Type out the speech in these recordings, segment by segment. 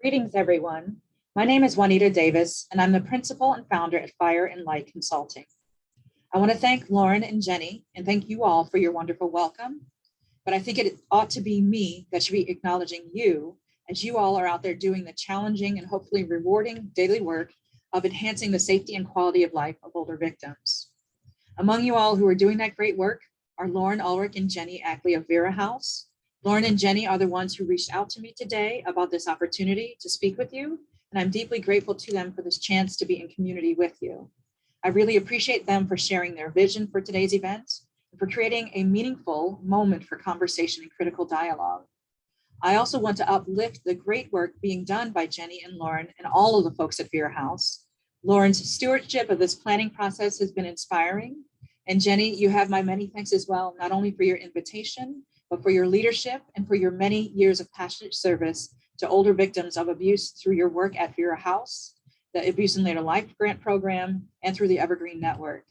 Greetings, everyone. My name is Juanita Davis, and I'm the principal and founder at Fire and Light Consulting. I want to thank Lauren and Jenny, and thank you all for your wonderful welcome. But I think it ought to be me that should be acknowledging you, as you all are out there doing the challenging and hopefully rewarding daily work of enhancing the safety and quality of life of older victims. Among you all who are doing that great work are Lauren Ulrich and Jenny Ackley of Vera House. Lauren and Jenny are the ones who reached out to me today about this opportunity to speak with you, and I'm deeply grateful to them for this chance to be in community with you. I really appreciate them for sharing their vision for today's event and for creating a meaningful moment for conversation and critical dialogue. I also want to uplift the great work being done by Jenny and Lauren and all of the folks at Vera House. Lauren's stewardship of this planning process has been inspiring. And Jenny, you have my many thanks as well, not only for your invitation, but for your leadership and for your many years of passionate service to older victims of abuse through your work at Vera House, the Abuse in Later Life Grant Program, and through the Evergreen Network.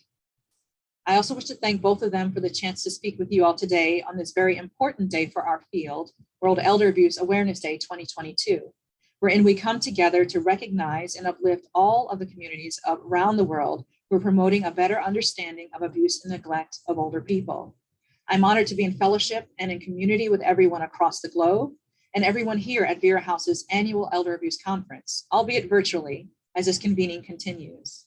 I also wish to thank both of them for the chance to speak with you all today on this very important day for our field, World Elder Abuse Awareness Day 2022, wherein we come together to recognize and uplift all of the communities around the world who are promoting a better understanding of abuse and neglect of older people. I'm honored to be in fellowship and in community with everyone across the globe and everyone here at Vera House's annual Elder Abuse Conference, albeit virtually, as this convening continues.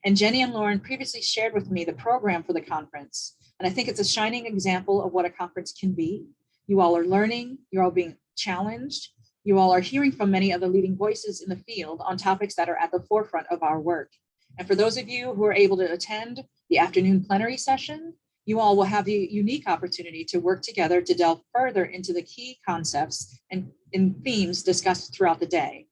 And Jenny and Lauren previously shared with me the program for the conference, and I think it's a shining example of what a conference can be. You all are learning, you're all being challenged, you all are hearing from many of the leading voices in the field on topics that are at the forefront of our work. And for those of you who are able to attend the afternoon plenary session, you all will have the unique opportunity to work together to delve further into the key concepts and themes discussed throughout the day.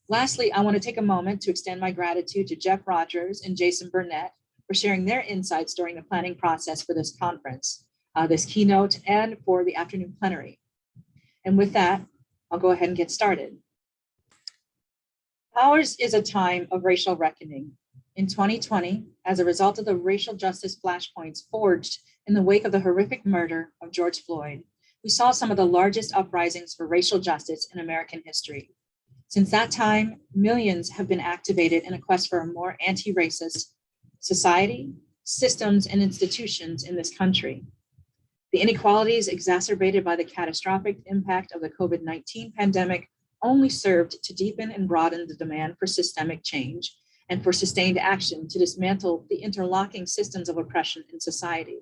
Lastly, I want to take a moment to extend my gratitude to Jeff Rogers and Jason Burnett for sharing their insights during the planning process for this conference, this keynote, and for the afternoon plenary. And with that, I'll go ahead and get started. Ours is a time of racial reckoning. In 2020, as a result of the racial justice flashpoints forged in the wake of the horrific murder of George Floyd, we saw some of the largest uprisings for racial justice in American history. Since that time, millions have been activated in a quest for a more anti-racist society, systems, and institutions in this country. The inequalities exacerbated by the catastrophic impact of the COVID-19 pandemic only served to deepen and broaden the demand for systemic change and for sustained action to dismantle the interlocking systems of oppression in society.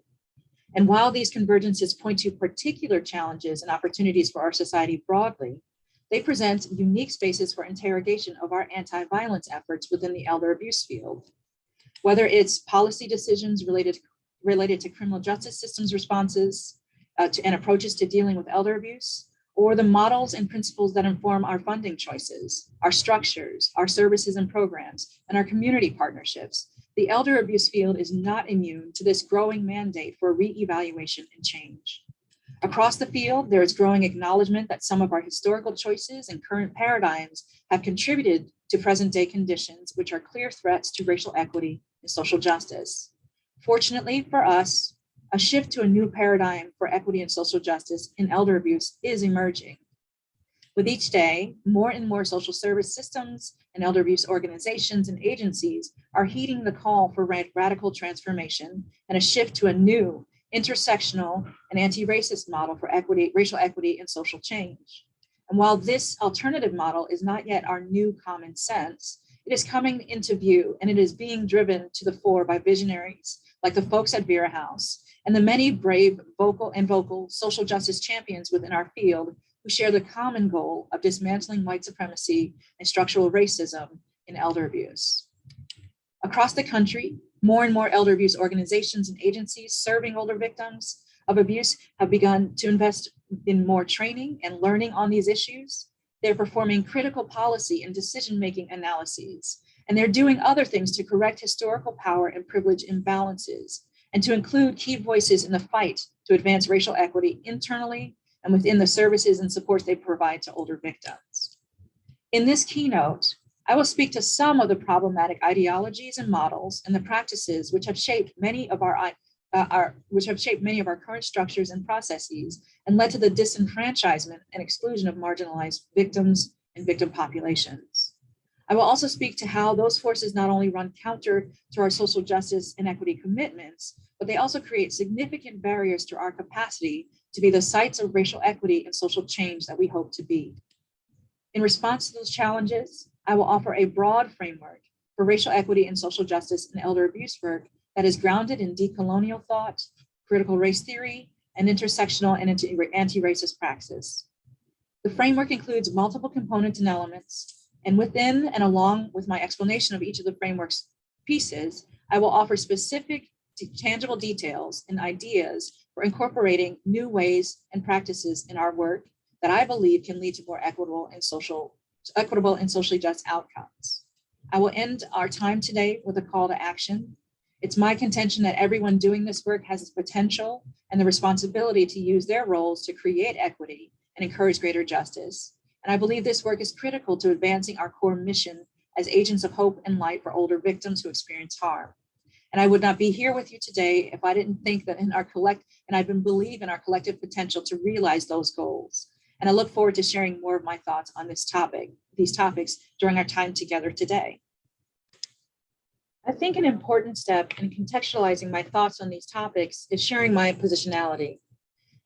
And while these convergences point to particular challenges and opportunities for our society broadly, they present unique spaces for interrogation of our anti-violence efforts within the elder abuse field. Whether it's policy decisions related to criminal justice systems responses and approaches to dealing with elder abuse, or the models and principles that inform our funding choices, our structures, our services and programs, and our community partnerships, the elder abuse field is not immune to this growing mandate for reevaluation and change. Across the field, there is growing acknowledgement that some of our historical choices and current paradigms have contributed to present-day conditions, which are clear threats to racial equity and social justice. Fortunately for us, a shift to a new paradigm for equity and social justice in elder abuse is emerging. With each day, more and more social service systems and elder abuse organizations and agencies are heeding the call for radical transformation and a shift to a new intersectional and anti-racist model for equity, racial equity, and social change. And while this alternative model is not yet our new common sense, it is coming into view and it is being driven to the fore by visionaries like the folks at Vera House and the many brave vocal social justice champions within our field who share the common goal of dismantling white supremacy and structural racism in elder abuse. Across the country, more and more elder abuse organizations and agencies serving older victims of abuse have begun to invest in more training and learning on these issues. They're performing critical policy and decision-making analyses, and they're doing other things to correct historical power and privilege imbalances, and to include key voices in the fight to advance racial equity internally and within the services and supports they provide to older victims. In this keynote, I will speak to some of the problematic ideologies and models and the practices which have shaped many of our current structures and processes and led to the disenfranchisement and exclusion of marginalized victims and victim populations. I will also speak to how those forces not only run counter to our social justice and equity commitments, but they also create significant barriers to our capacity to be the sites of racial equity and social change that we hope to be. In response to those challenges, I will offer a broad framework for racial equity and social justice and elder abuse work that is grounded in decolonial thought, critical race theory, and intersectional and anti-racist praxis. The framework includes multiple components and elements, and within and along with my explanation of each of the framework's pieces, I will offer specific tangible details and ideas for incorporating new ways and practices in our work that I believe can lead to more equitable and socially just outcomes. I will end our time today with a call to action. It's my contention that everyone doing this work has the potential and the responsibility to use their roles to create equity and encourage greater justice. And I believe this work is critical to advancing our core mission as agents of hope and light for older victims who experience harm. And I would not be here with you today if I didn't think that I believe in our collective potential to realize those goals. And I look forward to sharing more of my thoughts on these topics during our time together today. I think an important step in contextualizing my thoughts on these topics is sharing my positionality.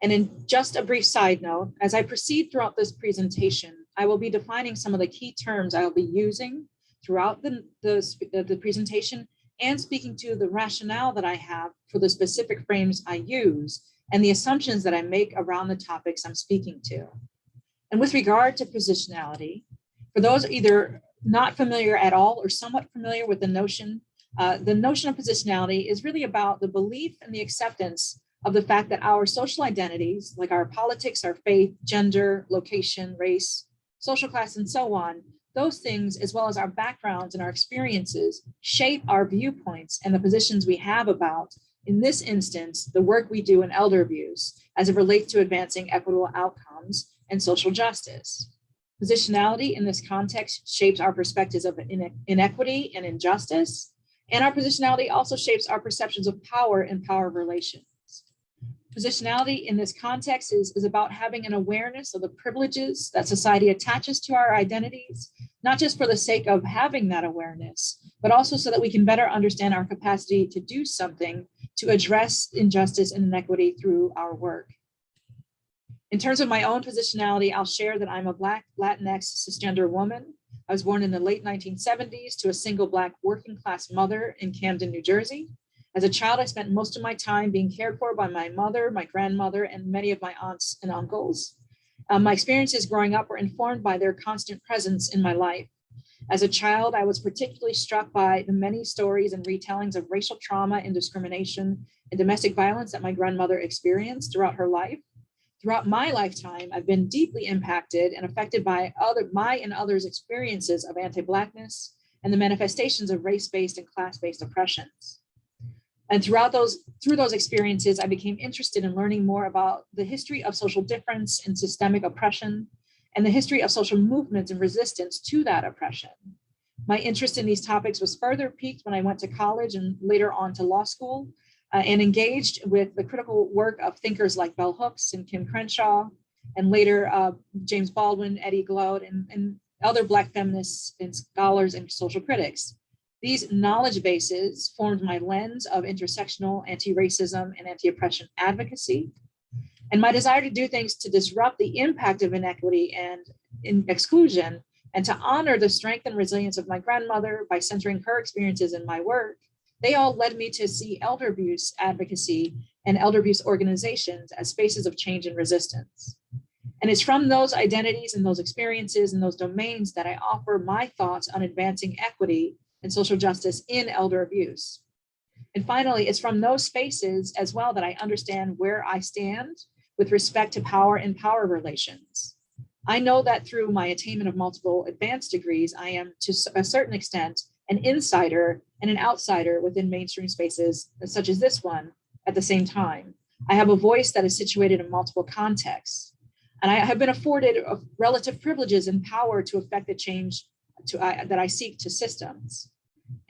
And in just a brief side note, as I proceed throughout this presentation, I will be defining some of the key terms I will be using throughout the presentation and speaking to the rationale that I have for the specific frames I use and the assumptions that I make around the topics I'm speaking to. And with regard to positionality, for those either not familiar at all or somewhat familiar with the notion of positionality is really about the belief and the acceptance of the fact that our social identities, like our politics, our faith, gender, location, race, social class, and so on, those things, as well as our backgrounds and our experiences, shape our viewpoints and the positions we have about, in this instance, the work we do in elder abuse as it relates to advancing equitable outcomes and social justice. Positionality in this context shapes our perspectives of inequity and injustice, and our positionality also shapes our perceptions of power and power relations. Positionality in this context is about having an awareness of the privileges that society attaches to our identities, not just for the sake of having that awareness, but also so that we can better understand our capacity to do something to address injustice and inequity through our work. In terms of my own positionality, I'll share that I'm a Black Latinx cisgender woman. I was born in the late 1970s to a single Black working class mother in Camden, New Jersey. As a child, I spent most of my time being cared for by my mother, my grandmother, and many of my aunts and uncles. My experiences growing up were informed by their constant presence in my life. As a child, I was particularly struck by the many stories and retellings of racial trauma and discrimination and domestic violence that my grandmother experienced throughout her life. Throughout my lifetime, I've been deeply impacted and affected by my and others' experiences of anti-Blackness and the manifestations of race-based and class-based oppressions. And through those experiences, I became interested in learning more about the history of social difference and systemic oppression, and the history of social movements and resistance to that oppression. My interest in these topics was further piqued when I went to college and later on to law school, and engaged with the critical work of thinkers like Bell Hooks and Kim Crenshaw, and later James Baldwin, Eddie Glaude, and other Black feminists and scholars and social critics. These knowledge bases formed my lens of intersectional anti-racism and anti-oppression advocacy, and my desire to do things to disrupt the impact of inequity and exclusion, and to honor the strength and resilience of my grandmother by centering her experiences in my work. They all led me to see elder abuse advocacy and elder abuse organizations as spaces of change and resistance. And it's from those identities and those experiences and those domains that I offer my thoughts on advancing equity and social justice in elder abuse. And finally, it's from those spaces as well that I understand where I stand with respect to power and power relations. I know that through my attainment of multiple advanced degrees, I am to a certain extent an insider and an outsider within mainstream spaces such as this one at the same time. I have a voice that is situated in multiple contexts, and I have been afforded relative privileges and power to affect the change that I seek to systems.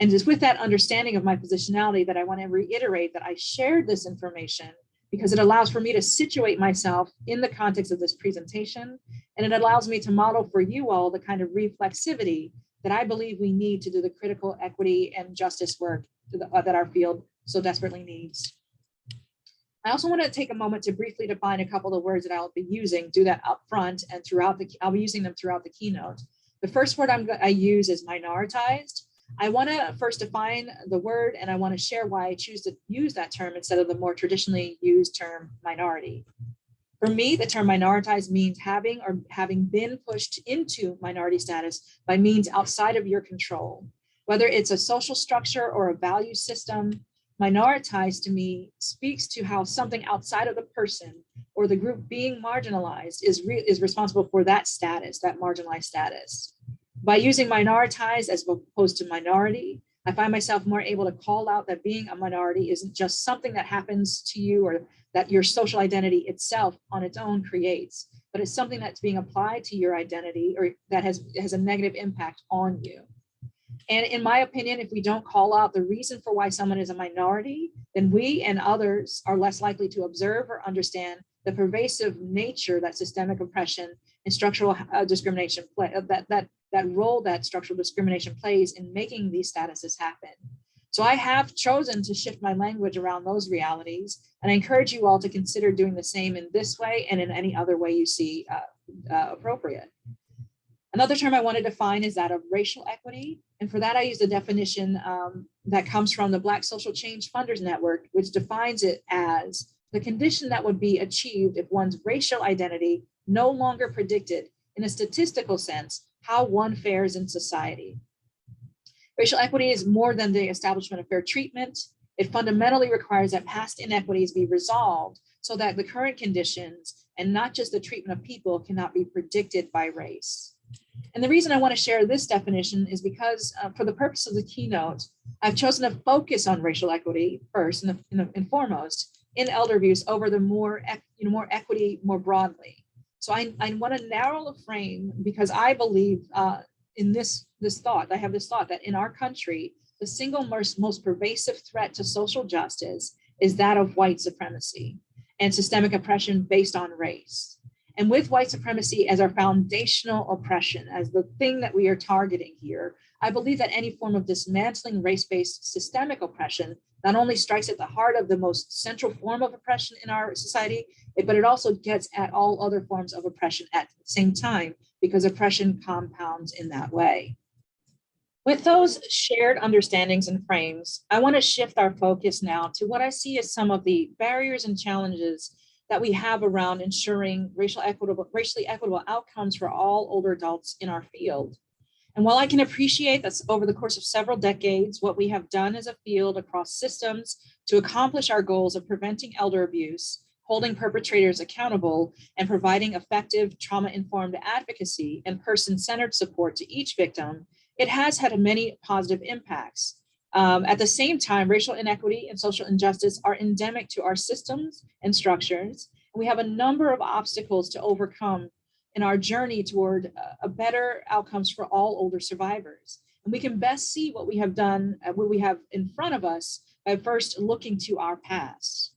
And it's with that understanding of my positionality that I want to reiterate that I shared this information because it allows for me to situate myself in the context of this presentation, and it allows me to model for you all the kind of reflexivity that I believe we need to do the critical equity and justice work that our field so desperately needs. I also want to take a moment to briefly define a couple of words that I'll be using, do that up front and I'll be using them throughout the keynote. The first word I use is minoritized. I want to first define the word, and I want to share why I choose to use that term instead of the more traditionally used term minority. For me, the term minoritized means having been pushed into minority status by means outside of your control. Whether it's a social structure or a value system, minoritized to me speaks to how something outside of the person or the group being marginalized is responsible for that status, that marginalized status. By using minoritized as opposed to minority, I find myself more able to call out that being a minority isn't just something that happens to you or that your social identity itself on its own creates, but it's something that's being applied to your identity or that has a negative impact on you. And in my opinion, if we don't call out the reason for why someone is a minority, then we and others are less likely to observe or understand the pervasive nature that systemic oppression and structural discrimination play, that role that structural discrimination plays in making these statuses happen. So I have chosen to shift my language around those realities, and I encourage you all to consider doing the same in this way and in any other way you see appropriate. Another term I want to define is that of racial equity. And for that, I use a definition that comes from the Black Social Change Funders Network, which defines it as the condition that would be achieved if one's racial identity no longer predicted, in a statistical sense, how one fares in society. Racial equity is more than the establishment of fair treatment. It fundamentally requires that past inequities be resolved so that the current conditions and not just the treatment of people cannot be predicted by race. And the reason I want to share this definition is because for the purpose of the keynote, I've chosen to focus on racial equity first and foremost in elder abuse over the more equity more broadly. So I want to narrow the frame because I believe in this thought. I have this thought that in our country, the single most pervasive threat to social justice is that of white supremacy and systemic oppression based on race. And with white supremacy as our foundational oppression, as the thing that we are targeting here, I believe that any form of dismantling race-based systemic oppression not only strikes at the heart of the most central form of oppression in our society, but it also gets at all other forms of oppression at the same time, because oppression compounds in that way. With those shared understandings and frames, I want to shift our focus now to what I see as some of the barriers and challenges that we have around ensuring racially equitable outcomes for all older adults in our field. And while I can appreciate that over the course of several decades, what we have done as a field across systems to accomplish our goals of preventing elder abuse, holding perpetrators accountable, and providing effective trauma-informed advocacy and person-centered support to each victim, it has had many positive impacts. At the same time, racial inequity and social injustice are endemic to our systems and structures. And we have a number of obstacles to overcome in our journey toward a better outcomes for all older survivors. And we can best see what we have done, what we have in front of us by first looking to our past.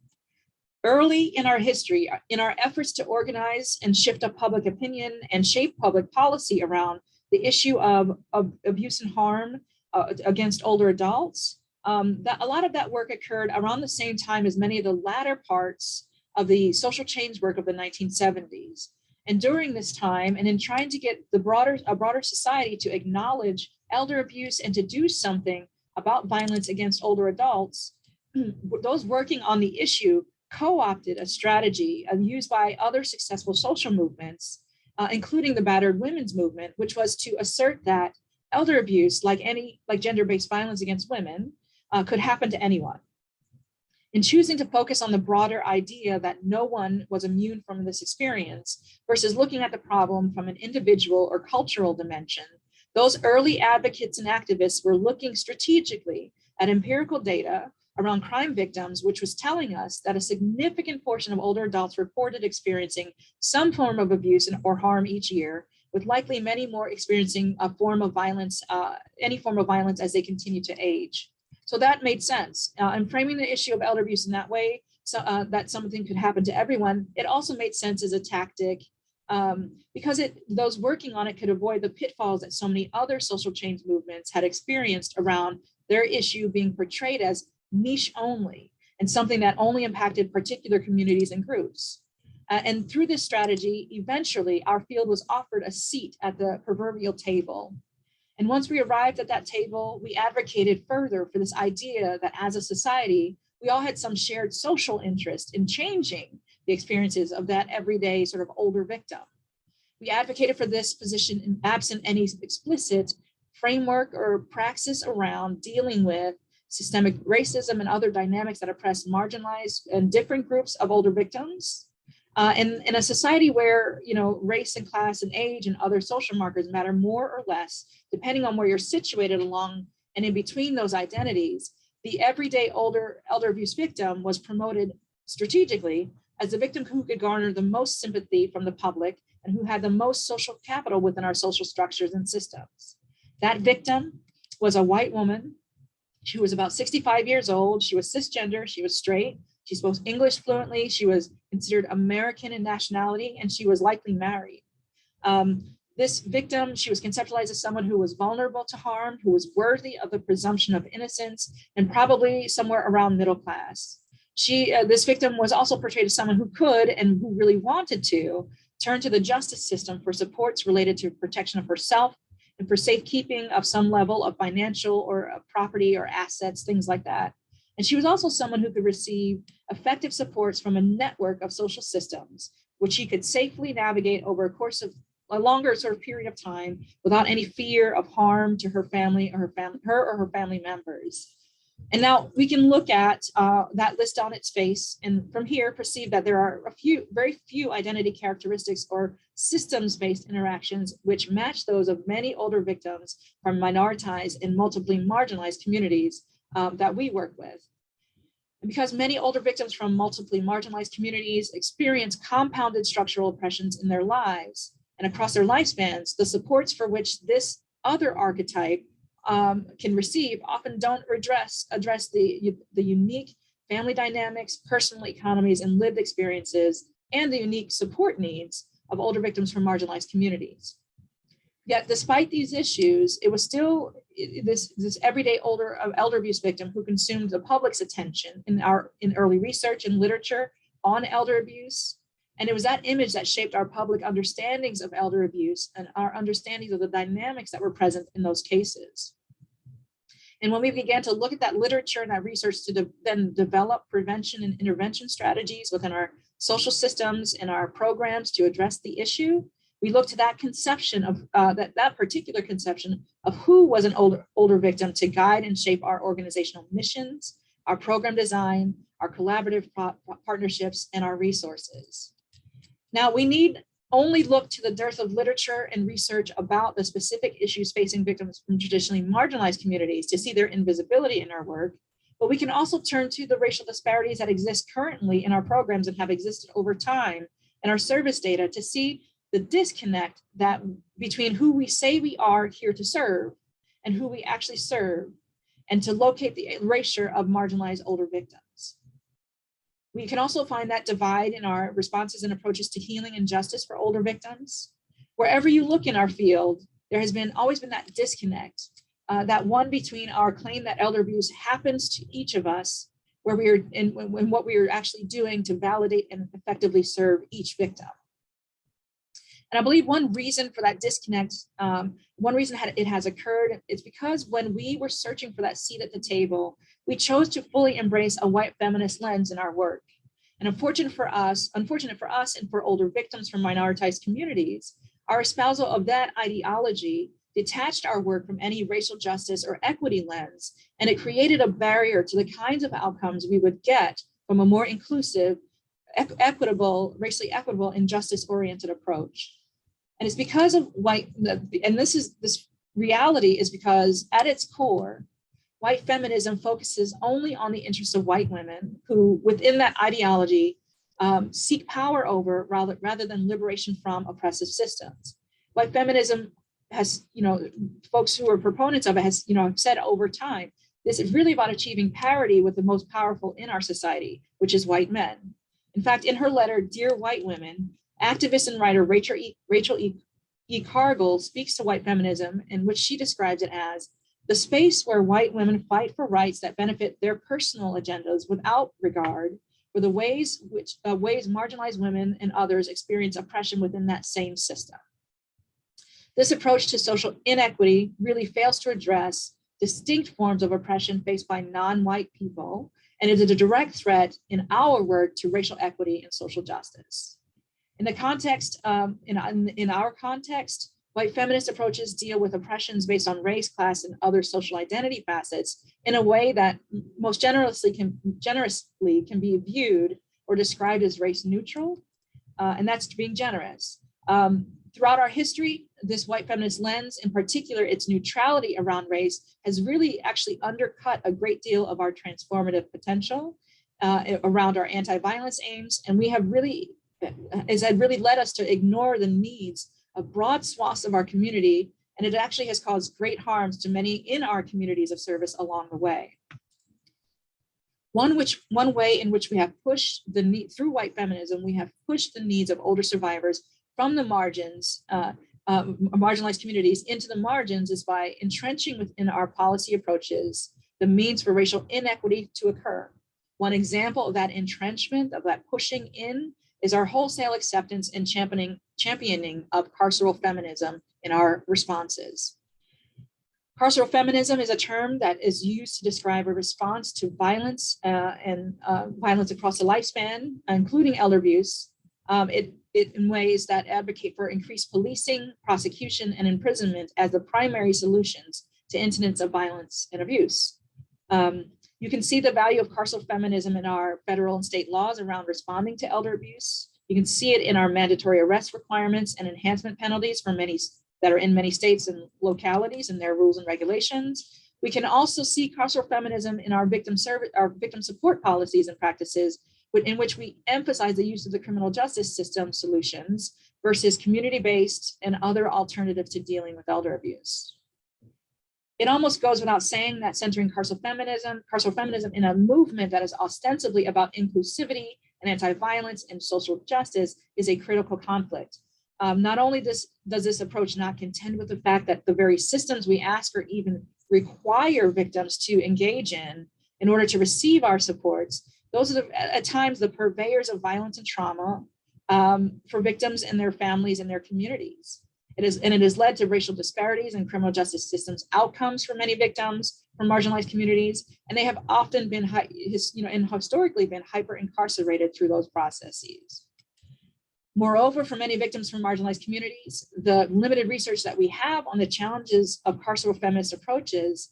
Early in our history, in our efforts to organize and shift up public opinion and shape public policy around the issue of abuse and harm against older adults, that a lot of that work occurred around the same time as many of the latter parts of the social change work of the 1970s. And during this time, and in trying to get a broader society to acknowledge elder abuse and to do something about violence against older adults, those working on the issue co-opted a strategy used by other successful social movements, including the battered women's movement, which was to assert that elder abuse, like gender-based violence against women, could happen to anyone. In choosing to focus on the broader idea that no one was immune from this experience versus looking at the problem from an individual or cultural dimension, those early advocates and activists were looking strategically at empirical data around crime victims, which was telling us that a significant portion of older adults reported experiencing some form of abuse or harm each year, with likely many more experiencing a form of violence, any form of violence as they continue to age. So that made sense. And framing the issue of elder abuse in that way that something could happen to everyone, it also made sense as a tactic because those working on it could avoid the pitfalls that so many other social change movements had experienced around their issue being portrayed as niche only and something that only impacted particular communities and groups. And through this strategy, eventually our field was offered a seat at the proverbial table. And once we arrived at that table, we advocated further for this idea that as a society, we all had some shared social interest in changing the experiences of that everyday sort of older victim. We advocated for this position in absent any explicit framework or praxis around dealing with systemic racism and other dynamics that oppress marginalized and different groups of older victims. In a society where, race and class and age and other social markers matter more or less, depending on where you're situated along and in between those identities, the everyday elder abuse victim was promoted strategically as the victim who could garner the most sympathy from the public and who had the most social capital within our social structures and systems. That victim was a white woman. She was about 65 years old. She was cisgender. She was straight. She spoke English fluently. She was considered American in nationality, and she was likely married. This victim, she was conceptualized as someone who was vulnerable to harm, who was worthy of the presumption of innocence, and probably somewhere around middle class. This victim was also portrayed as someone who could and who really wanted to turn to the justice system for supports related to protection of herself and for safekeeping of some level of financial or property or assets, things like that. And she was also someone who could receive effective supports from a network of social systems, which she could safely navigate over a course of a longer sort of period of time without any fear of harm to her family or her family members. And now we can look at that list on its face, and from here perceive that there are very few identity characteristics or systems-based interactions which match those of many older victims from minoritized and multiply marginalized communities that we work with. And because many older victims from multiply marginalized communities experience compounded structural oppressions in their lives and across their lifespans, the supports for which this other archetype can receive often don't address the unique family dynamics, personal economies, and lived experiences, and the unique support needs of older victims from marginalized communities. Yet, despite these issues, it was still this everyday elder abuse victim who consumed the public's attention in early research and literature on elder abuse. And it was that image that shaped our public understandings of elder abuse and our understandings of the dynamics that were present in those cases. And when we began to look at that literature and that research to then develop prevention and intervention strategies within our social systems and our programs to address the issue, we looked to that conception of that particular conception of who was an older victim to guide and shape our organizational missions, our program design, our collaborative partnerships, and our resources. Now, we need only look to the dearth of literature and research about the specific issues facing victims from traditionally marginalized communities to see their invisibility in our work, but we can also turn to the racial disparities that exist currently in our programs and have existed over time in our service data to see the disconnect that between who we say we are here to serve and who we actually serve, and to locate the erasure of marginalized older victims. We can also find that divide in our responses and approaches to healing and justice for older victims. Wherever you look in our field, there has always been that disconnect, that one between our claim that elder abuse happens to each of us, where we are in what we are actually doing to validate and effectively serve each victim. And I believe one reason for that disconnect, one reason it has occurred, is because when we were searching for that seat at the table, we chose to fully embrace a white feminist lens in our work. And unfortunate for us and for older victims from minoritized communities, our espousal of that ideology detached our work from any racial justice or equity lens, and it created a barrier to the kinds of outcomes we would get from a more inclusive, racially equitable, and justice-oriented approach. And it's because of this reality is because at its core, white feminism focuses only on the interests of white women who, within that ideology, seek power over rather than liberation from oppressive systems. White feminism has, folks who are proponents of it has, said over time, This is really about achieving parity with the most powerful in our society, which is white men. In fact, in her letter, Dear White Women, activist and writer Rachel E. Cargill speaks to white feminism, in which she describes it as the space where white women fight for rights that benefit their personal agendas without regard for the ways marginalized women and others experience oppression within that same system. This approach to social inequity really fails to address distinct forms of oppression faced by non-white people, and is a direct threat, in our work, to racial equity and social justice. In the context, in our context, white feminist approaches deal with oppressions based on race, class, and other social identity facets in a way that most generously can be viewed or described as race neutral, and that's being generous. Throughout our history, this white feminist lens, in particular its neutrality around race, has really actually undercut a great deal of our transformative potential around our anti-violence aims, and has really led us to ignore the needs of broad swaths of our community, and it actually has caused great harms to many in our communities of service along the way. One way in which we have pushed the need through white feminism, we have pushed the needs of older survivors from the margins, marginalized communities into the margins, is by entrenching within our policy approaches the means for racial inequity to occur. One example of that entrenchment, of that pushing in, is our wholesale acceptance and championing of carceral feminism in our responses. Carceral feminism is a term that is used to describe a response to violence and violence across the lifespan, including elder abuse, in ways that advocate for increased policing, prosecution, and imprisonment as the primary solutions to incidents of violence and abuse. You can see the value of carceral feminism in our federal and state laws around responding to elder abuse. You can see it in our mandatory arrest requirements and enhancement penalties for that are in many states and localities and their rules and regulations. We can also see carceral feminism in our victim support policies and practices, in which we emphasize the use of the criminal justice system solutions versus community-based and other alternatives to dealing with elder abuse. It almost goes without saying that centering carceral feminism in a movement that is ostensibly about inclusivity and anti-violence and social justice is a critical conflict. Not only does this approach not contend with the fact that the very systems we ask or even require victims to engage in order to receive our supports, those are at times the purveyors of violence and trauma for victims and their families and their communities. It has led to racial disparities in criminal justice systems outcomes for many victims from marginalized communities, and they have often been, historically been hyper incarcerated through those processes. Moreover, for many victims from marginalized communities, the limited research that we have on the challenges of carceral feminist approaches,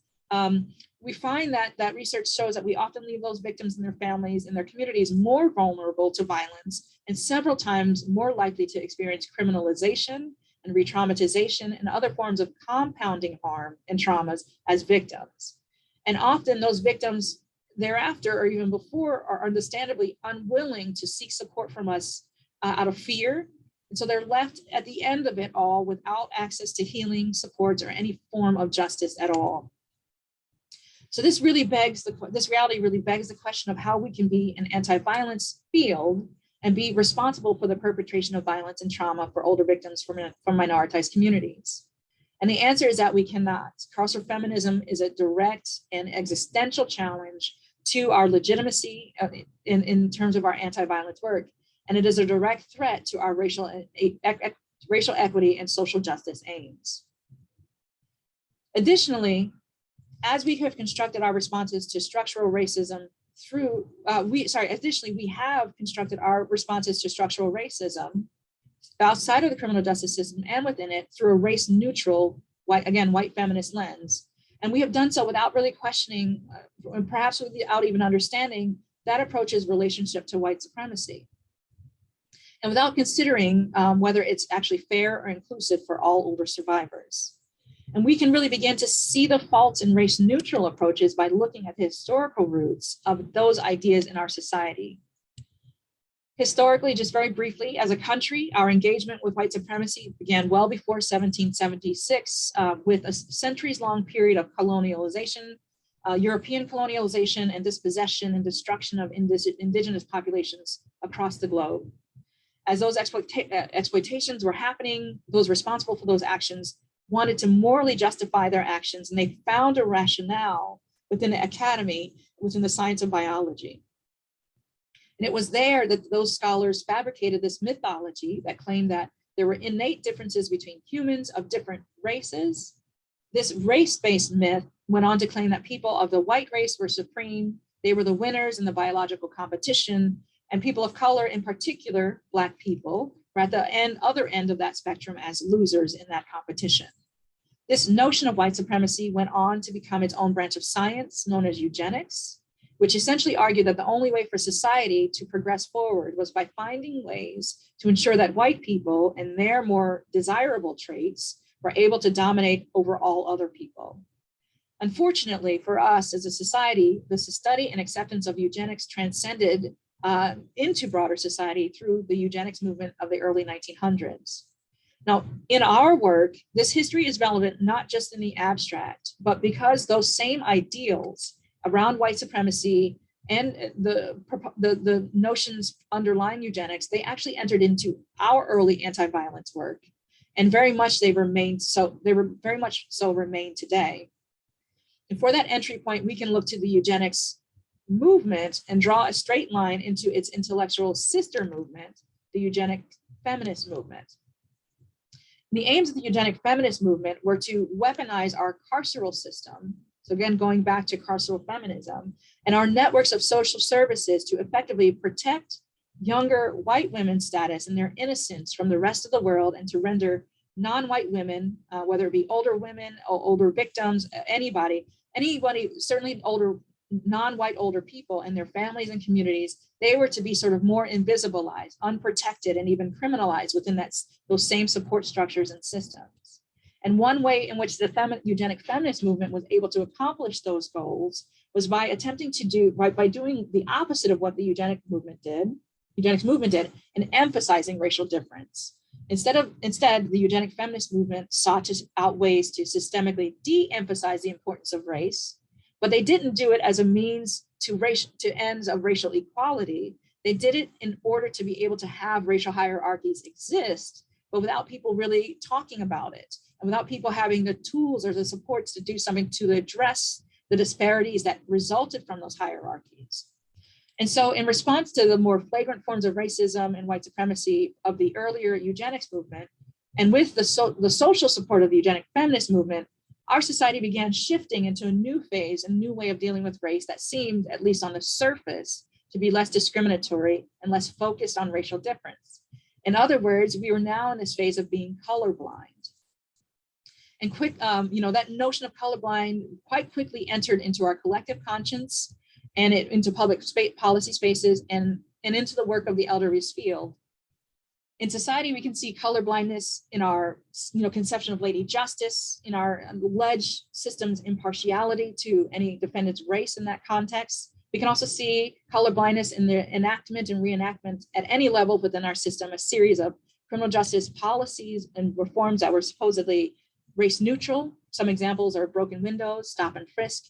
we find that research shows that we often leave those victims and their families and their communities more vulnerable to violence and several times more likely to experience criminalization and re-traumatization and other forms of compounding harm and traumas as victims. And often those victims thereafter or even before are understandably unwilling to seek support from us out of fear. And so they're left at the end of it all without access to healing, supports, or any form of justice at all. So this reality really begs the question of how we can be an anti-violence field and be responsible for the perpetration of violence and trauma for older victims from minoritized communities. And the answer is that we cannot. Carceral feminism is a direct and existential challenge to our legitimacy in terms of our anti-violence work. And it is a direct threat to our racial equity and social justice aims. Additionally, as we have constructed our responses to structural racism we have constructed our responses to structural racism outside of the criminal justice system and within it through a race neutral, white feminist lens. And we have done so without really questioning, and perhaps without even understanding that approach's relationship to white supremacy. And without considering whether it's actually fair or inclusive for all older survivors. And we can really begin to see the faults in race neutral approaches by looking at the historical roots of those ideas in our society. Historically, just very briefly, as a country, our engagement with white supremacy began well before 1776 with a centuries-long period of colonialization European colonialization and dispossession and destruction of indigenous populations across the globe. As those exploitations were happening, those responsible for those actions wanted to morally justify their actions, and they found a rationale within the academy, within the science of biology. And it was there that those scholars fabricated this mythology that claimed that there were innate differences between humans of different races. This race-based myth went on to claim that people of the white race were supreme, they were the winners in the biological competition, and people of color, in particular, Black people, were at the other end of that spectrum as losers in that competition. This notion of white supremacy went on to become its own branch of science known as eugenics, which essentially argued that the only way for society to progress forward was by finding ways to ensure that white people and their more desirable traits were able to dominate over all other people. Unfortunately for us as a society, the study and acceptance of eugenics transcended into broader society through the eugenics movement of the early 1900s. Now, in our work, this history is relevant not just in the abstract, but because those same ideals around white supremacy and the notions underlying eugenics, they actually entered into our early anti-violence work, and very much they remain so. They were very much so remain today. And for that entry point, we can look to the eugenics movement and draw a straight line into its intellectual sister movement, the eugenic feminist movement. The aims of the eugenic feminist movement were to weaponize our carceral system, so again, going back to carceral feminism, and our networks of social services to effectively protect younger white women's status and their innocence from the rest of the world, and to render non-white women, whether it be older women or older victims, anybody, certainly older, non-white older people and their families and communities, they were to be sort of more invisibilized, unprotected, and even criminalized within those same support structures and systems. And one way in which the eugenic feminist movement was able to accomplish those goals was by attempting to do, by doing the opposite of what the eugenics movement did, and emphasizing racial difference. Instead, the eugenic feminist movement sought out ways to systemically de-emphasize the importance of race, but they didn't do it as a means to ends of racial equality. They did it in order to be able to have racial hierarchies exist, but without people really talking about it, and without people having the tools or the supports to do something to address the disparities that resulted from those hierarchies. And so in response to the more flagrant forms of racism and white supremacy of the earlier eugenics movement, and with the social support of the eugenic feminist movement, our society began shifting into a new phase, a new way of dealing with race that seemed, at least on the surface, to be less discriminatory and less focused on racial difference. In other words, we were now in this phase of being colorblind. And that notion of colorblind quite quickly entered into our collective conscience and into public policy spaces and into the work of the elder field. In society, we can see colorblindness in our conception of Lady Justice, in our alleged system's impartiality to any defendant's race in that context. We can also see colorblindness in the enactment and reenactment at any level within our system, a series of criminal justice policies and reforms that were supposedly race neutral. Some examples are broken windows, stop and frisk,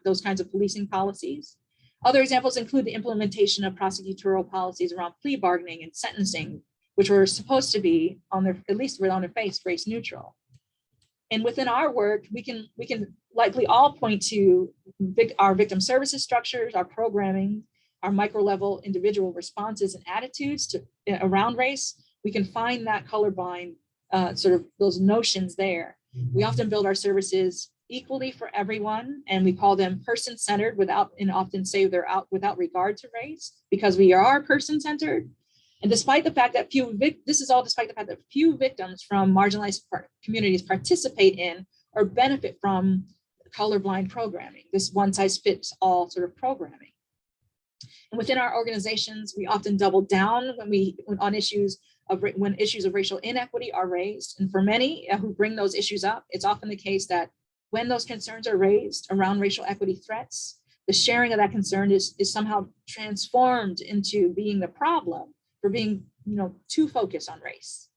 those kinds of policing policies. Other examples include the implementation of prosecutorial policies around plea bargaining and sentencing, which were supposed to be at least on their face, race neutral. And within our work, we can likely all point to our victim services structures, our programming, our micro level individual responses and attitudes around race. We can find that colorblind sort of those notions there. We often build our services equally for everyone, and we call them person-centered often say they're out without regard to race, because we are person-centered. And despite the fact that few victims from marginalized communities participate in or benefit from colorblind programming, this one-size-fits-all sort of programming. And within our organizations, we often double down when issues of racial inequity are raised. And for many who bring those issues up, it's often the case that when those concerns are raised around racial equity threats, the sharing of that concern is somehow transformed into being the problem for being too focused on race.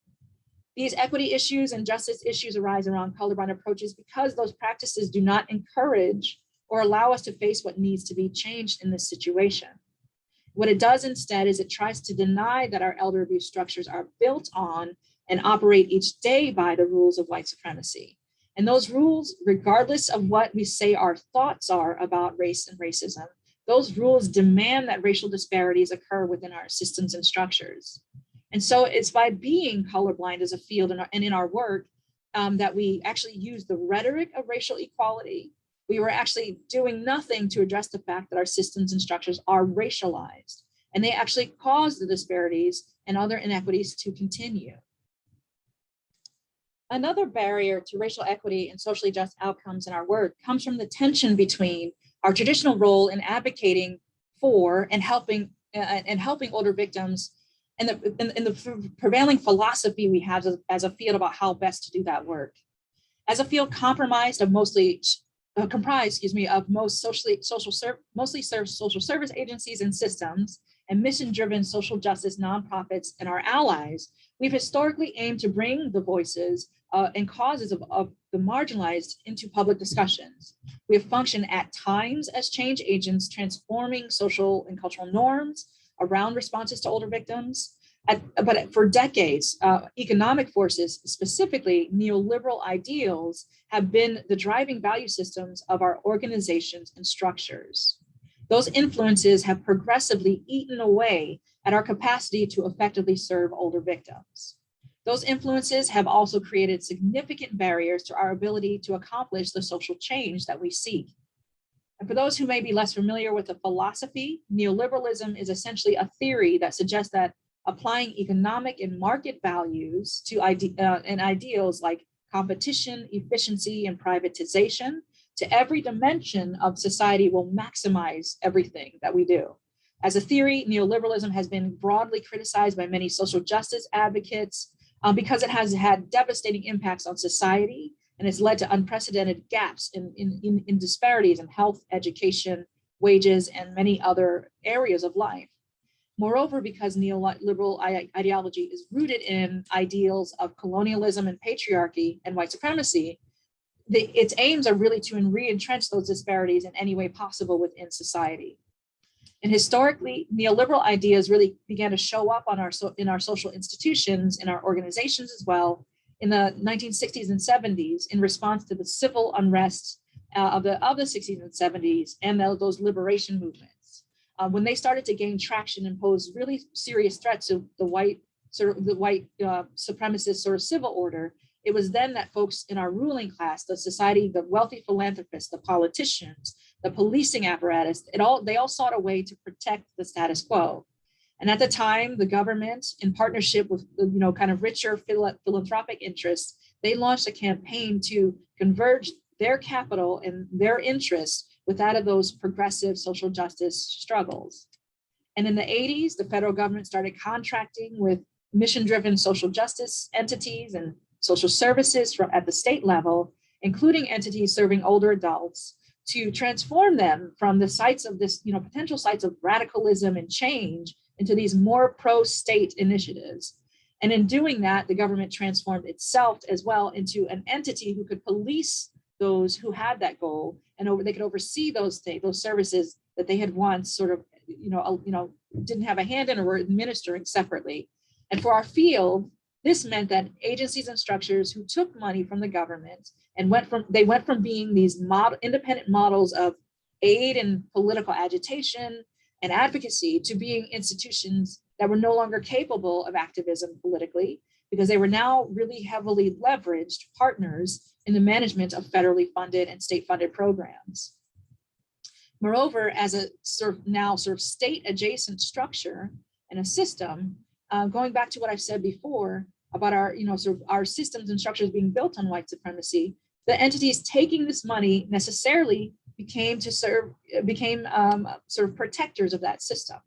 These equity issues and justice issues arise around colorblind approaches because those practices do not encourage or allow us to face what needs to be changed in this situation. What it does instead is it tries to deny that our elder abuse structures are built on and operate each day by the rules of white supremacy. And those rules, regardless of what we say our thoughts are about race and racism, those rules demand that racial disparities occur within our systems and structures. And so it's by being colorblind as a field and in our work that we actually use the rhetoric of racial equality. We were actually doing nothing to address the fact that our systems and structures are racialized, and they actually cause the disparities and other inequities to continue. Another barrier to racial equity and socially just outcomes in our work comes from the tension between our traditional role in advocating for and helping older victims and the prevailing philosophy we have as a field about how best to do that work. As a field comprised of mostly social service agencies and systems and mission-driven social justice nonprofits and our allies, we've historically aimed to bring the voices and causes of the marginalized into public discussions. We have functioned at times as change agents, transforming social and cultural norms around responses to older victims. But for decades, economic forces, specifically neoliberal ideals, have been the driving value systems of our organizations and structures. Those influences have progressively eaten away at our capacity to effectively serve older victims. Those influences have also created significant barriers to our ability to accomplish the social change that we seek. And for those who may be less familiar with the philosophy, neoliberalism is essentially a theory that suggests that applying economic and market values to ideals like competition, efficiency, and privatization to every dimension of society will maximize everything that we do. As a theory, neoliberalism has been broadly criticized by many social justice advocates because it has had devastating impacts on society and has led to unprecedented gaps in disparities in health, education, wages, and many other areas of life. Moreover, because neoliberal ideology is rooted in ideals of colonialism and patriarchy and white supremacy, its aims are really to re-entrench those disparities in any way possible within society. And historically, neoliberal ideas really began to show up in our social institutions, in our organizations as well, in the 1960s and 70s in response to the civil unrest of the 60s and 70s and those liberation movements. When they started to gain traction and pose really serious threats to the white supremacist sort of civil order, it was then that folks in our ruling class, the society, the wealthy philanthropists, the politicians, the policing apparatus, they all sought a way to protect the status quo. And at the time, the government, in partnership with kind of richer philanthropic interests, they launched a campaign to converge their capital and their interests with that of those progressive social justice struggles. And in the 80s, the federal government started contracting with mission-driven social justice entities and social services at the state level, including entities serving older adults, to transform them from the sites of this, potential sites of radicalism and change into these more pro-state initiatives. And in doing that, the government transformed itself as well into an entity who could police those who had that goal, and they could oversee those services that they had once sort of, didn't have a hand in or were administering separately. And for our field, this meant that agencies and structures who took money from the government and went from being these independent models of aid and political agitation and advocacy to being institutions that were no longer capable of activism politically, because they were now really heavily leveraged partners in the management of federally funded and state-funded programs. Moreover, as a sort of state adjacent structure and a system, going back to what I've said before about our systems and structures being built on white supremacy, the entities taking this money necessarily became sort of protectors of that system.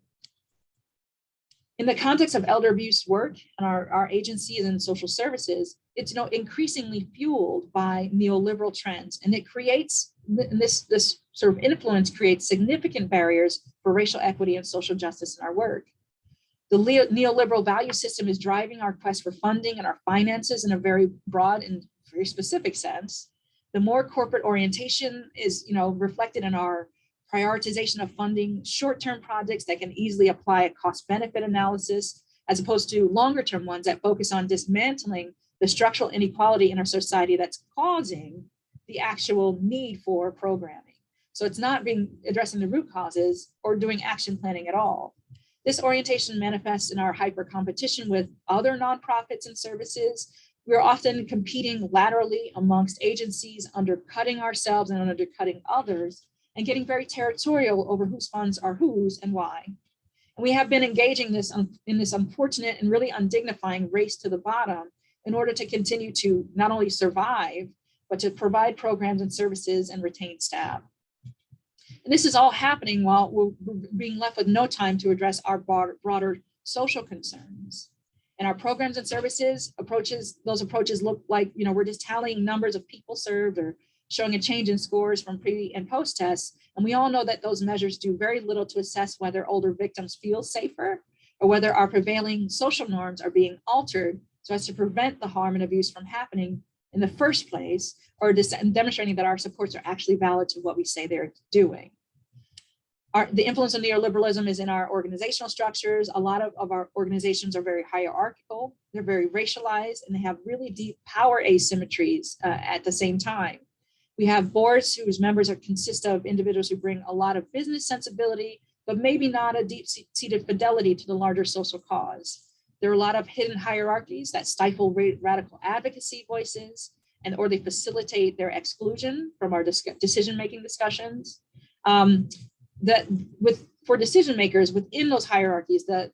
In the context of elder abuse work and our agencies and social services, it's increasingly fueled by neoliberal trends, and it creates this sort of influence creates significant barriers for racial equity and social justice in our work. The neoliberal value system is driving our quest for funding and our finances in a very broad and very specific sense. The more corporate orientation is, reflected in our prioritization of funding short-term projects that can easily apply a cost-benefit analysis, as opposed to longer-term ones that focus on dismantling the structural inequality in our society that's causing the actual need for programming. So it's not addressing the root causes or doing action planning at all. This orientation manifests in our hyper competition with other nonprofits and services. We're often competing laterally amongst agencies, undercutting ourselves and undercutting others, and getting very territorial over whose funds are whose and why. And we have been engaging in this unfortunate and really undignifying race to the bottom in order to continue to not only survive, but to provide programs and services and retain staff. And this is all happening while we're being left with no time to address our broader social concerns. And our programs and services those approaches look like, we're just tallying numbers of people served or showing a change in scores from pre and post tests. And we all know that those measures do very little to assess whether older victims feel safer or whether our prevailing social norms are being altered so as to prevent the harm and abuse from happening in the first place, or demonstrating that our supports are actually valid to what we say they're doing. The influence of neoliberalism is in our organizational structures. A lot of our organizations are very hierarchical, they're very racialized, and they have really deep power asymmetries at the same time. We have boards whose members consist of individuals who bring a lot of business sensibility, but maybe not a deep-seated fidelity to the larger social cause. There are a lot of hidden hierarchies that stifle radical advocacy voices, or they facilitate their exclusion from our decision-making discussions. For decision makers within those hierarchies, that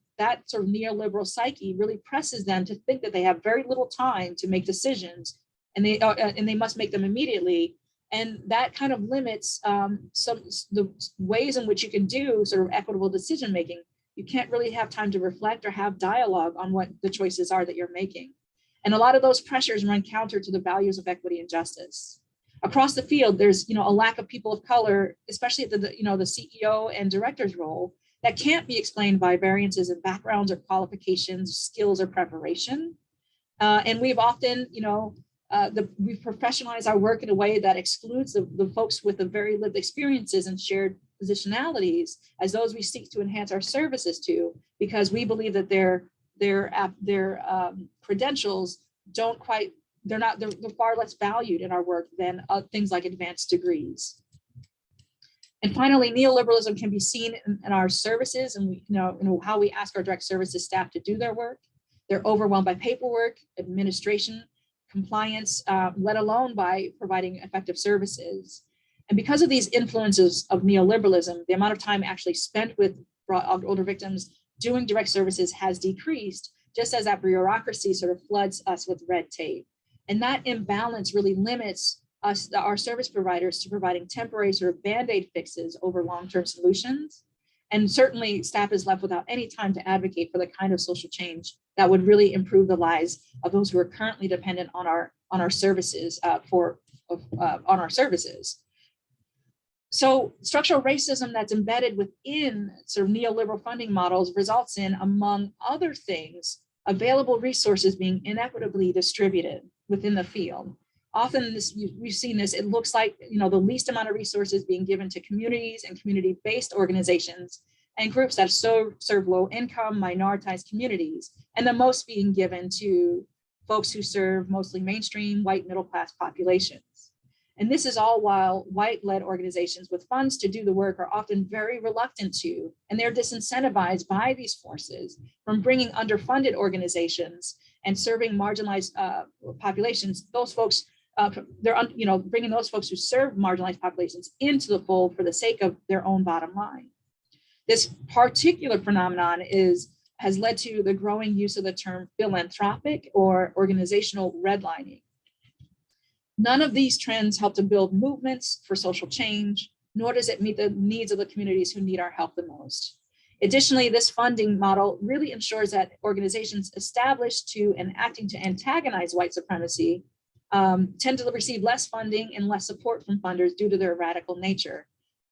sort of neoliberal psyche really presses them to think that they have very little time to make decisions, and they must make them immediately. And that kind of limits the ways in which you can do sort of equitable decision making. You can't really have time to reflect or have dialogue on what the choices are that you're making. And a lot of those pressures run counter to the values of equity and justice. Across the field, there's a lack of people of color, especially at the CEO and director's role, that can't be explained by variances in backgrounds or qualifications, skills, or preparation. And we've often, we've professionalized our work in a way that excludes the folks with the very lived experiences and shared positionalities as those we seek to enhance our services to, because we believe that their credentials they're far less valued in our work than things like advanced degrees. And finally, neoliberalism can be seen in our services, and how we ask our direct services staff to do their work. They're overwhelmed by paperwork, administration, compliance, let alone by providing effective services. And because of these influences of neoliberalism, the amount of time actually spent with older victims doing direct services has decreased, just as that bureaucracy sort of floods us with red tape. And that imbalance really limits our service providers to providing temporary sort of Band-Aid fixes over long-term solutions. And certainly staff is left without any time to advocate for the kind of social change that would really improve the lives of those who are currently dependent on our services So structural racism that's embedded within sort of neoliberal funding models results in, among other things, available resources being inequitably distributed within the field. Often we've seen this, it looks like the least amount of resources being given to communities and community-based organizations and groups that serve low-income, minoritized communities, and the most being given to folks who serve mostly mainstream white middle-class populations. And this is all while white-led organizations with funds to do the work are often very reluctant to, and they're disincentivized by these forces from bringing underfunded organizations and serving marginalized populations. Those folks, bringing those folks who serve marginalized populations into the fold for the sake of their own bottom line. This particular phenomenon has led to the growing use of the term philanthropic or organizational redlining. None of these trends help to build movements for social change, nor does it meet the needs of the communities who need our help the most. Additionally, this funding model really ensures that organizations established to and acting to antagonize white supremacy tend to receive less funding and less support from funders due to their radical nature.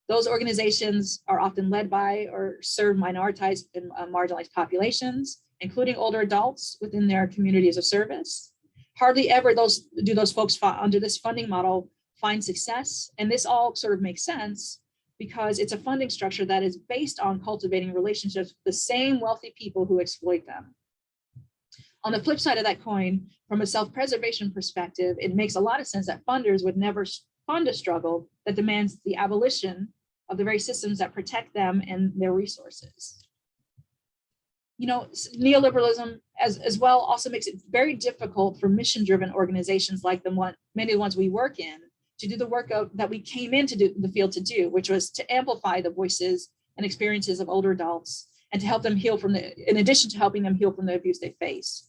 Those organizations are often led by or serve minoritized and marginalized populations, including older adults within their communities of service. Hardly ever do those folks under this funding model find success. And this all sort of makes sense because it's a funding structure that is based on cultivating relationships with the same wealthy people who exploit them. On the flip side of that coin, from a self-preservation perspective, it makes a lot of sense that funders would never fund a struggle that demands the abolition of the very systems that protect them and their resources. You know, neoliberalism as well also makes it very difficult for mission-driven organizations like many of the ones we work in to do the work that we came into the field to do, which was to amplify the voices and experiences of older adults and to help them heal in addition to helping them heal from the abuse they face.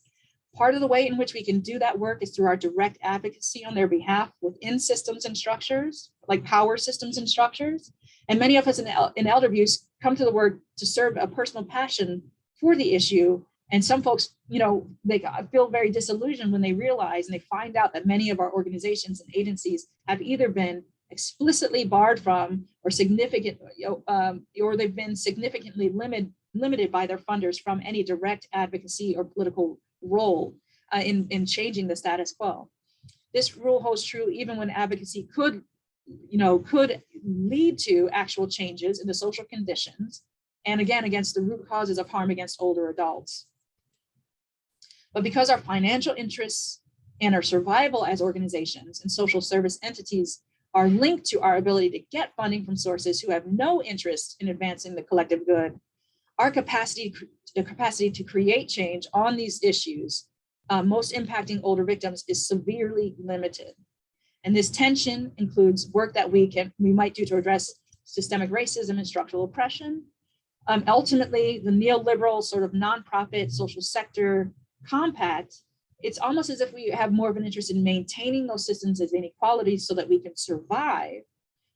Part of the way in which we can do that work is through our direct advocacy on their behalf within systems and structures, like power systems and structures. And many of us in elder abuse come to the work to serve a personal passion for the issue. And some folks, you know, they feel very disillusioned when they realize and they find out that many of our organizations and agencies have either been explicitly barred from or or they've been significantly limited by their funders from any direct advocacy or political role in changing the status quo. This rule holds true even when advocacy could lead to actual changes in the social conditions, and again, against the root causes of harm against older adults. But because our financial interests and our survival as organizations and social service entities are linked to our ability to get funding from sources who have no interest in advancing the collective good, our capacity to create change on these issues most impacting older victims is severely limited. And this tension includes work that we might do to address systemic racism and structural oppression. Ultimately, the neoliberal sort of nonprofit social sector compact, it's almost as if we have more of an interest in maintaining those systems of inequality so that we can survive.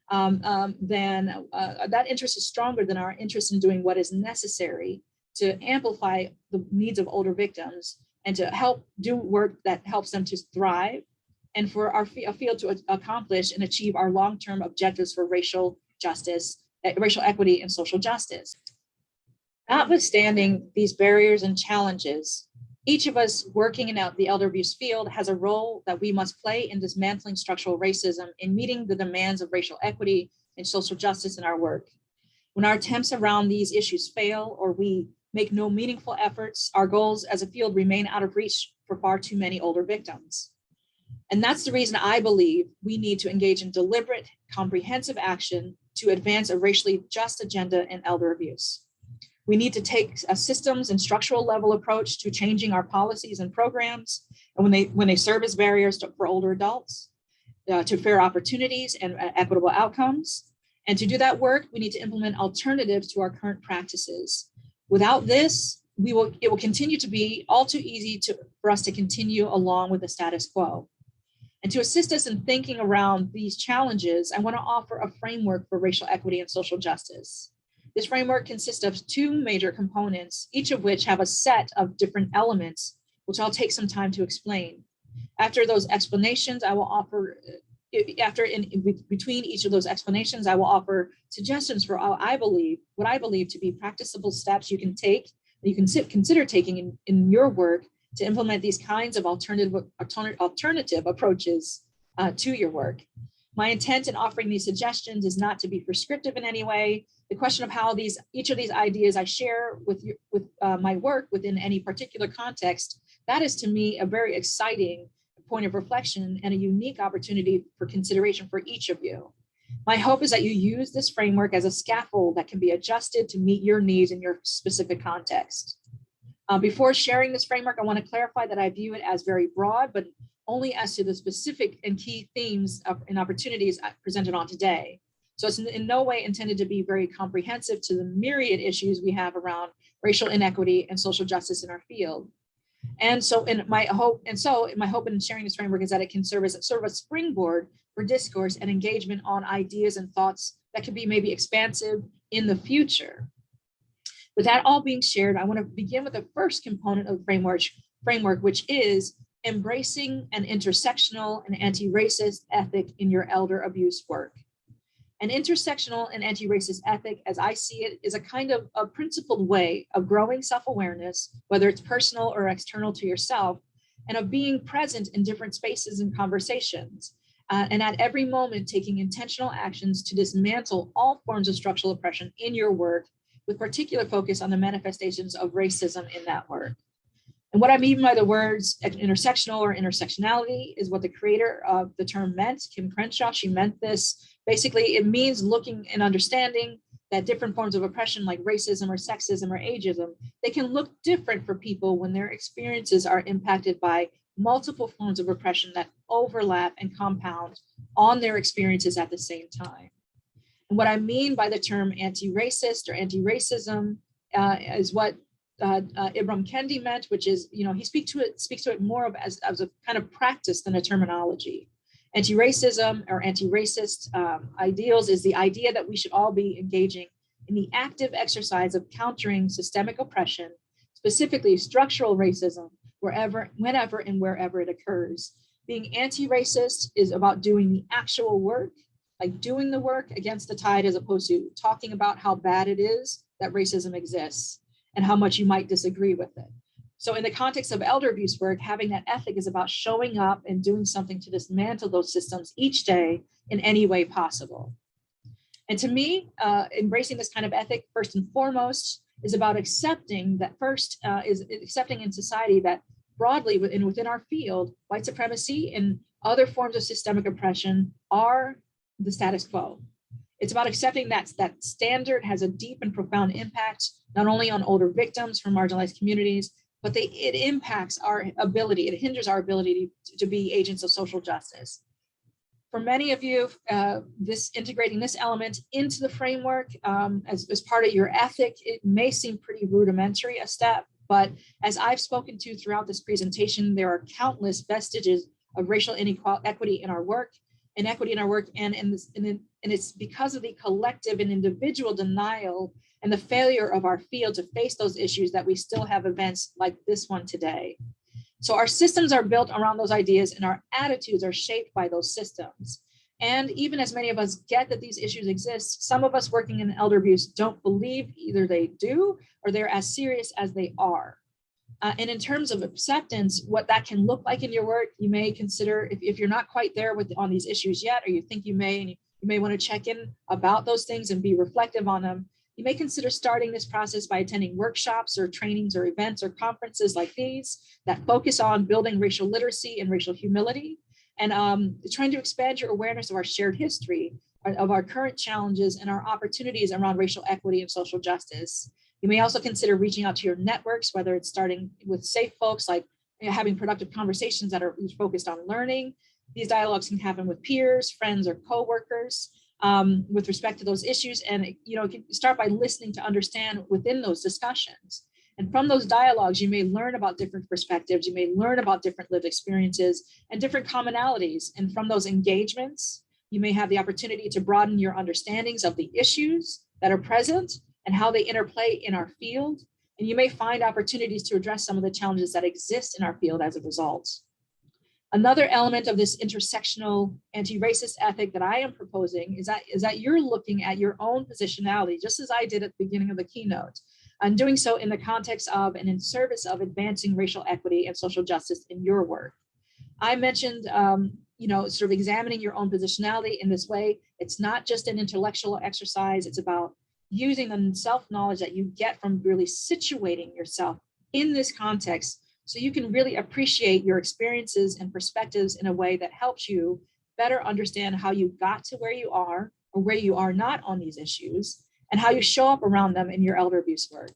That interest is stronger than our interest in doing what is necessary to amplify the needs of older victims and to help do work that helps them to thrive, and for our field to accomplish and achieve our long-term objectives for racial justice, racial equity, and social justice. Notwithstanding these barriers and challenges, each of us working in the elder abuse field has a role that we must play in dismantling structural racism in meeting the demands of racial equity and social justice in our work. When our attempts around these issues fail or we make no meaningful efforts, our goals as a field remain out of reach for far too many older victims. And that's the reason I believe we need to engage in deliberate, comprehensive action to advance a racially just agenda in elder abuse. We need to take a systems and structural level approach to changing our policies and programs, and when they serve as barriers for older adults, to fair opportunities and equitable outcomes. And to do that work, we need to implement alternatives to our current practices. Without this, it will continue to be all too easy for us to continue along with the status quo. And to assist us in thinking around these challenges, I want to offer a framework for racial equity and social justice. This framework consists of two major components, each of which have a set of different elements, which I'll take some time to explain. After those explanations, I will offer, between each of those explanations, I will offer suggestions for what I believe to be practicable steps you can take, that you can consider taking in your work to implement these kinds of alternative approaches to your work. My intent in offering these suggestions is not to be prescriptive in any way. The question of how each of these ideas I share with my work within any particular context, that is to me a very exciting point of reflection and a unique opportunity for consideration for each of you. My hope is that you use this framework as a scaffold that can be adjusted to meet your needs in your specific context. Before sharing this framework, I want to clarify that I view it as very broad, but only as to the specific and key themes and opportunities presented on today. So it's in no way intended to be very comprehensive to the myriad issues we have around racial inequity and social justice in our field. And so my hope in sharing this framework is that it can serve as sort of a springboard for discourse and engagement on ideas and thoughts that could be maybe expansive in the future. With that all being shared, I want to begin with the first component of the framework, which is embracing an intersectional and anti-racist ethic in your elder abuse work. An intersectional and anti-racist ethic, as I see it, is a kind of a principled way of growing self-awareness, whether it's personal or external to yourself, and of being present in different spaces and conversations, and at every moment taking intentional actions to dismantle all forms of structural oppression in your work, with particular focus on the manifestations of racism in that work. And what I mean by the words intersectional or intersectionality is what the creator of the term meant, Kim Crenshaw. She meant this. Basically, it means looking and understanding that different forms of oppression like racism or sexism or ageism, they can look different for people when their experiences are impacted by multiple forms of oppression that overlap and compound on their experiences at the same time. And what I mean by the term anti-racist or anti-racism is what Ibram Kendi meant, which is, he speaks to it more of as a kind of practice than a terminology. Anti-racism or anti-racist ideals is the idea that we should all be engaging in the active exercise of countering systemic oppression, specifically structural racism, whenever and wherever it occurs. Being anti-racist is about doing the actual work, like doing the work against the tide, as opposed to talking about how bad it is that racism exists and how much you might disagree with it. So in the context of elder abuse work, having that ethic is about showing up and doing something to dismantle those systems each day in any way possible. And to me, embracing this kind of ethic, first and foremost, is about accepting that accepting in society that broadly within our field, white supremacy and other forms of systemic oppression are the status quo. It's about accepting that standard has a deep and profound impact, not only on older victims from marginalized communities, but it impacts our ability, it hinders our ability to be agents of social justice. For many of you, integrating this element into the framework as part of your ethic, it may seem pretty rudimentary a step, but as I've spoken to throughout this presentation, there are countless vestiges of racial inequity in our work, inequity in our work, and it's because of the collective and individual denial and the failure of our field to face those issues that we still have events like this one today. So our systems are built around those ideas and our attitudes are shaped by those systems. And even as many of us get that these issues exist, some of us working in elder abuse don't believe either they do or they're as serious as they are. And in terms of acceptance, what that can look like in your work, you may consider, if you're not quite there on these issues yet, or you think you may, and you may want to check in about those things and be reflective on them, you may consider starting this process by attending workshops or trainings or events or conferences like these that focus on building racial literacy and racial humility, and trying to expand your awareness of our shared history, of our current challenges and our opportunities around racial equity and social justice. You may also consider reaching out to your networks, whether it's starting with safe folks, like having productive conversations that are focused on learning. These dialogues can happen with peers, friends, or coworkers with respect to those issues. And you can start by listening to understand within those discussions. And from those dialogues, you may learn about different perspectives. You may learn about different lived experiences and different commonalities. And from those engagements, you may have the opportunity to broaden your understandings of the issues that are present and how they interplay in our field. And you may find opportunities to address some of the challenges that exist in our field as a result. Another element of this intersectional anti-racist ethic that I am proposing is that you're looking at your own positionality, just as I did at the beginning of the keynote, and doing so in the context of and in service of advancing racial equity and social justice in your work. I mentioned, sort of examining your own positionality in this way. It's not just an intellectual exercise. It's about using the self-knowledge that you get from really situating yourself in this context so you can really appreciate your experiences and perspectives in a way that helps you better understand how you got to where you are or where you are not on these issues and how you show up around them in your elder abuse work.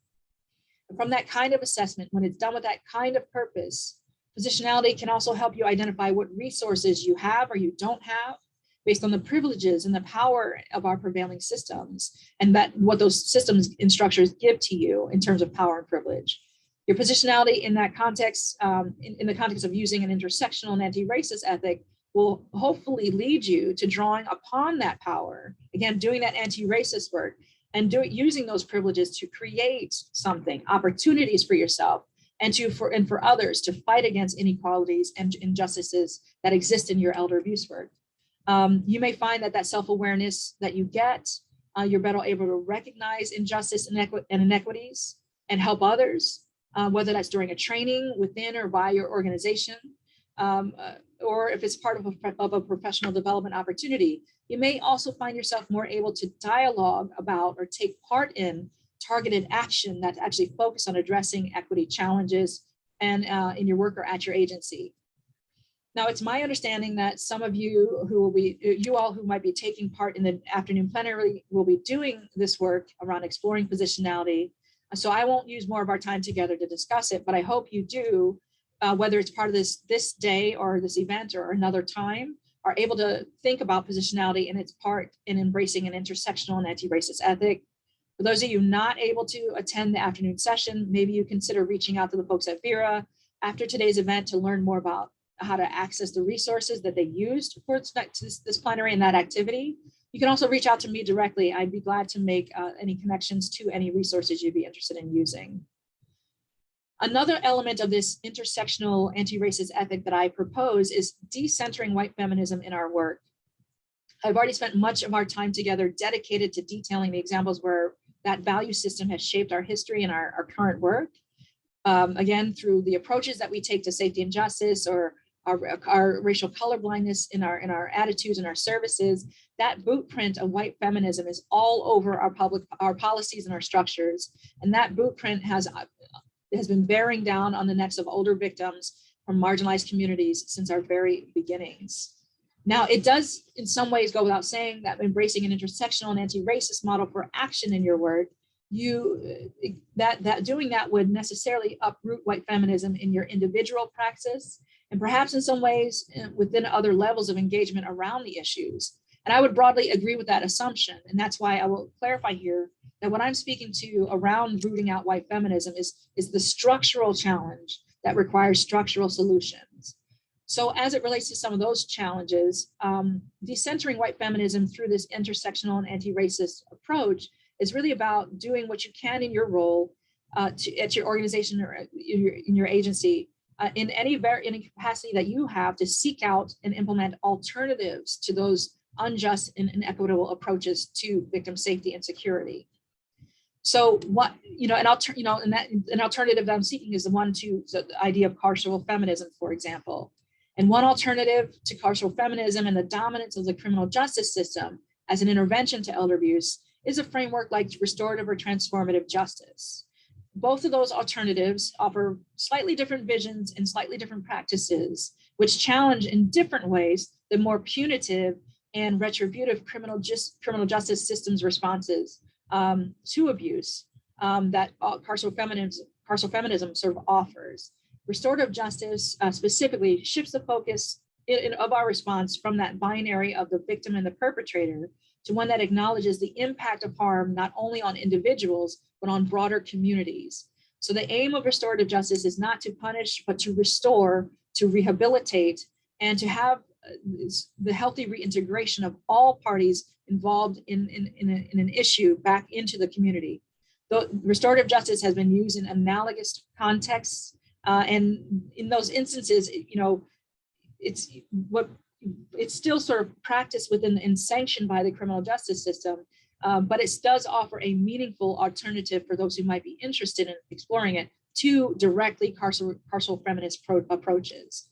And from that kind of assessment, when it's done with that kind of purpose, positionality can also help you identify what resources you have or you don't have based on the privileges and the power of our prevailing systems, and that what those systems and structures give to you in terms of power and privilege. Your positionality in that context, in the context of using an intersectional and anti-racist ethic, will hopefully lead you to drawing upon that power, again, doing that anti-racist work, and using those privileges to create something, opportunities for yourself, and for others to fight against inequalities and injustices that exist in your elder abuse work. You may find that self-awareness that you get, you're better able to recognize injustice and inequities and help others, whether that's during a training within or by your organization, or if it's part of a professional development opportunity, you may also find yourself more able to dialogue about or take part in targeted action that's actually focused on addressing equity challenges and in your work or at your agency. Now, it's my understanding that some of you who might be taking part in the afternoon plenary will be doing this work around exploring positionality. So I won't use more of our time together to discuss it, but I hope you do, whether it's part of this day or this event or another time, are able to think about positionality and its part in embracing an intersectional and anti-racist ethic. For those of you not able to attend the afternoon session, maybe you consider reaching out to the folks at Vera after today's event to learn more about how to access the resources that they used for this plenary and that activity. You can also reach out to me directly. I'd be glad to make any connections to any resources you'd be interested in using. Another element of this intersectional anti-racist ethic that I propose is decentering white feminism in our work. I've already spent much of our time together dedicated to detailing the examples where that value system has shaped our history and our current work. Again, through the approaches that we take to safety and justice, or our racial colorblindness in our attitudes and our services, that bootprint of white feminism is all over our policies and our structures. And that bootprint has been bearing down on the necks of older victims from marginalized communities since our very beginnings. Now, it does in some ways go without saying that embracing an intersectional and anti-racist model for action in your work, doing that would necessarily uproot white feminism in your individual praxis, and perhaps in some ways within other levels of engagement around the issues. And I would broadly agree with that assumption. And that's why I will clarify here that what I'm speaking to around rooting out white feminism is the structural challenge that requires structural solutions. So as it relates to some of those challenges, decentering white feminism through this intersectional and anti-racist approach is really about doing what you can in your role at your organization or in your agency, in any capacity that you have, to seek out and implement alternatives to those unjust and inequitable approaches to victim safety and security. So what, an alternative that I'm seeking is the idea of carceral feminism, for example. And one alternative to carceral feminism and the dominance of the criminal justice system as an intervention to elder abuse is a framework like restorative or transformative justice. Both of those alternatives offer slightly different visions and slightly different practices, which challenge in different ways the more punitive and retributive criminal justice systems responses to abuse that carceral feminism sort of offers. Restorative justice specifically shifts the focus of our response from that binary of the victim and the perpetrator to one that acknowledges the impact of harm not only on individuals, but on broader communities. So the aim of restorative justice is not to punish, but to restore, to rehabilitate, and to have the healthy reintegration of all parties involved in an issue back into the community. The restorative justice has been used in analogous contexts, and in those instances, it's still sort of practiced within and sanctioned by the criminal justice system, but it does offer a meaningful alternative for those who might be interested in exploring it to directly carceral feminist approaches.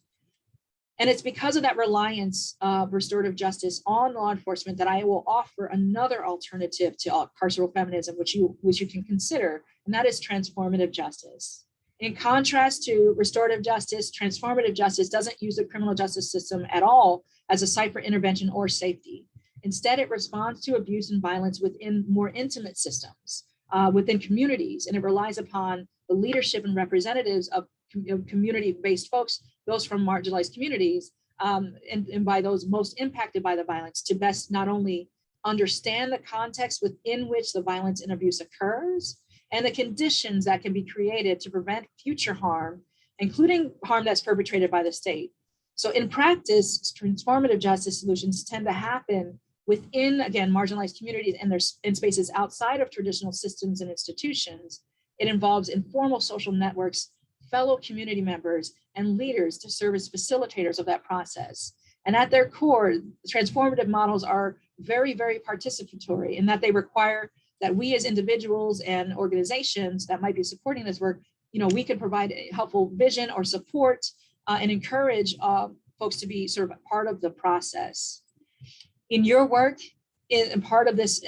And it's because of that reliance of restorative justice on law enforcement that I will offer another alternative to carceral feminism, which you can consider, and that is transformative justice. In contrast to restorative justice, transformative justice doesn't use the criminal justice system at all as a site for intervention or safety. Instead, it responds to abuse and violence within more intimate systems, within communities, and it relies upon the leadership and representatives of community-based folks, those from marginalized communities, and by those most impacted by the violence, to best not only understand the context within which the violence and abuse occurs, and the conditions that can be created to prevent future harm, including harm that's perpetrated by the state. So in practice, transformative justice solutions tend to happen within, again, marginalized communities and in spaces outside of traditional systems and institutions. It involves informal social networks, fellow community members, and leaders to serve as facilitators of that process. And at their core, transformative models are very, very participatory in that they require that we as individuals and organizations that might be supporting this work, we can provide a helpful vision or support and encourage folks to be sort of a part of the process. In your work, in part of this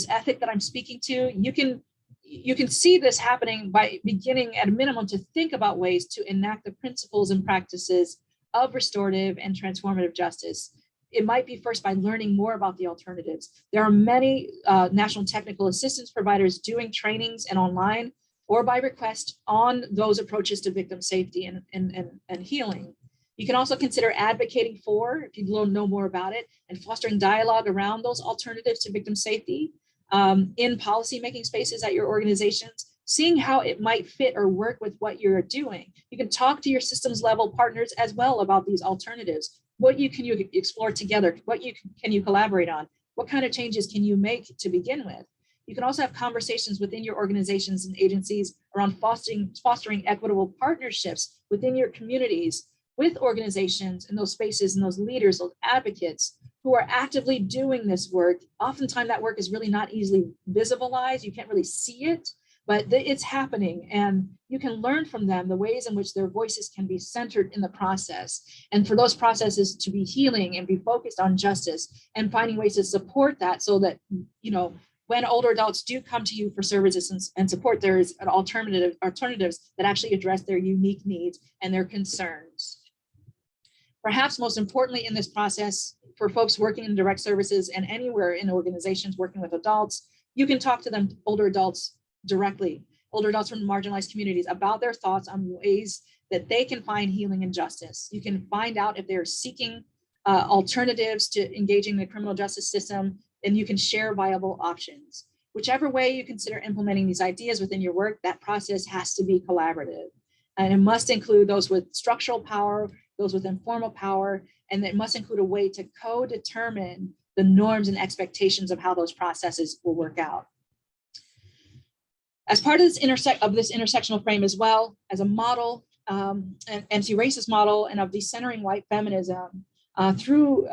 ethic that I'm speaking to, you can see this happening by beginning at a minimum to think about ways to enact the principles and practices of restorative and transformative justice. It might be first by learning more about the alternatives. There are many national technical assistance providers doing trainings and online or by request on those approaches to victim safety and healing. You can also consider advocating for, if you know more about it, and fostering dialogue around those alternatives to victim safety in policymaking spaces at your organizations, seeing how it might fit or work with what you're doing. You can talk to your systems level partners as well about these alternatives. What can you explore together? What can you collaborate on? What kind of changes can you make to begin with? You can also have conversations within your organizations and agencies around fostering equitable partnerships within your communities with organizations and those spaces and those leaders, those advocates who are actively doing this work. Oftentimes that work is really not easily visibilized. You can't really see it, but it's happening, and you can learn from them the ways in which their voices can be centered in the process, and for those processes to be healing and be focused on justice and finding ways to support that, so that, you know, when older adults do come to you for services and support, there is an alternatives that actually address their unique needs and their concerns. Perhaps most importantly in this process, for folks working in direct services and anywhere in organizations working with adults, you can talk to them, older adults, directly, older adults from marginalized communities, about their thoughts on ways that they can find healing and justice. You can find out if they're seeking alternatives to engaging the criminal justice system, and you can share viable options. Whichever way you consider implementing these ideas within your work, that process has to be collaborative. And it must include those with structural power, those with informal power, and it must include a way to co-determine the norms and expectations of how those processes will work out. As part of this intersectional frame, as well as a model, an anti-racist model, and of decentering white feminism, through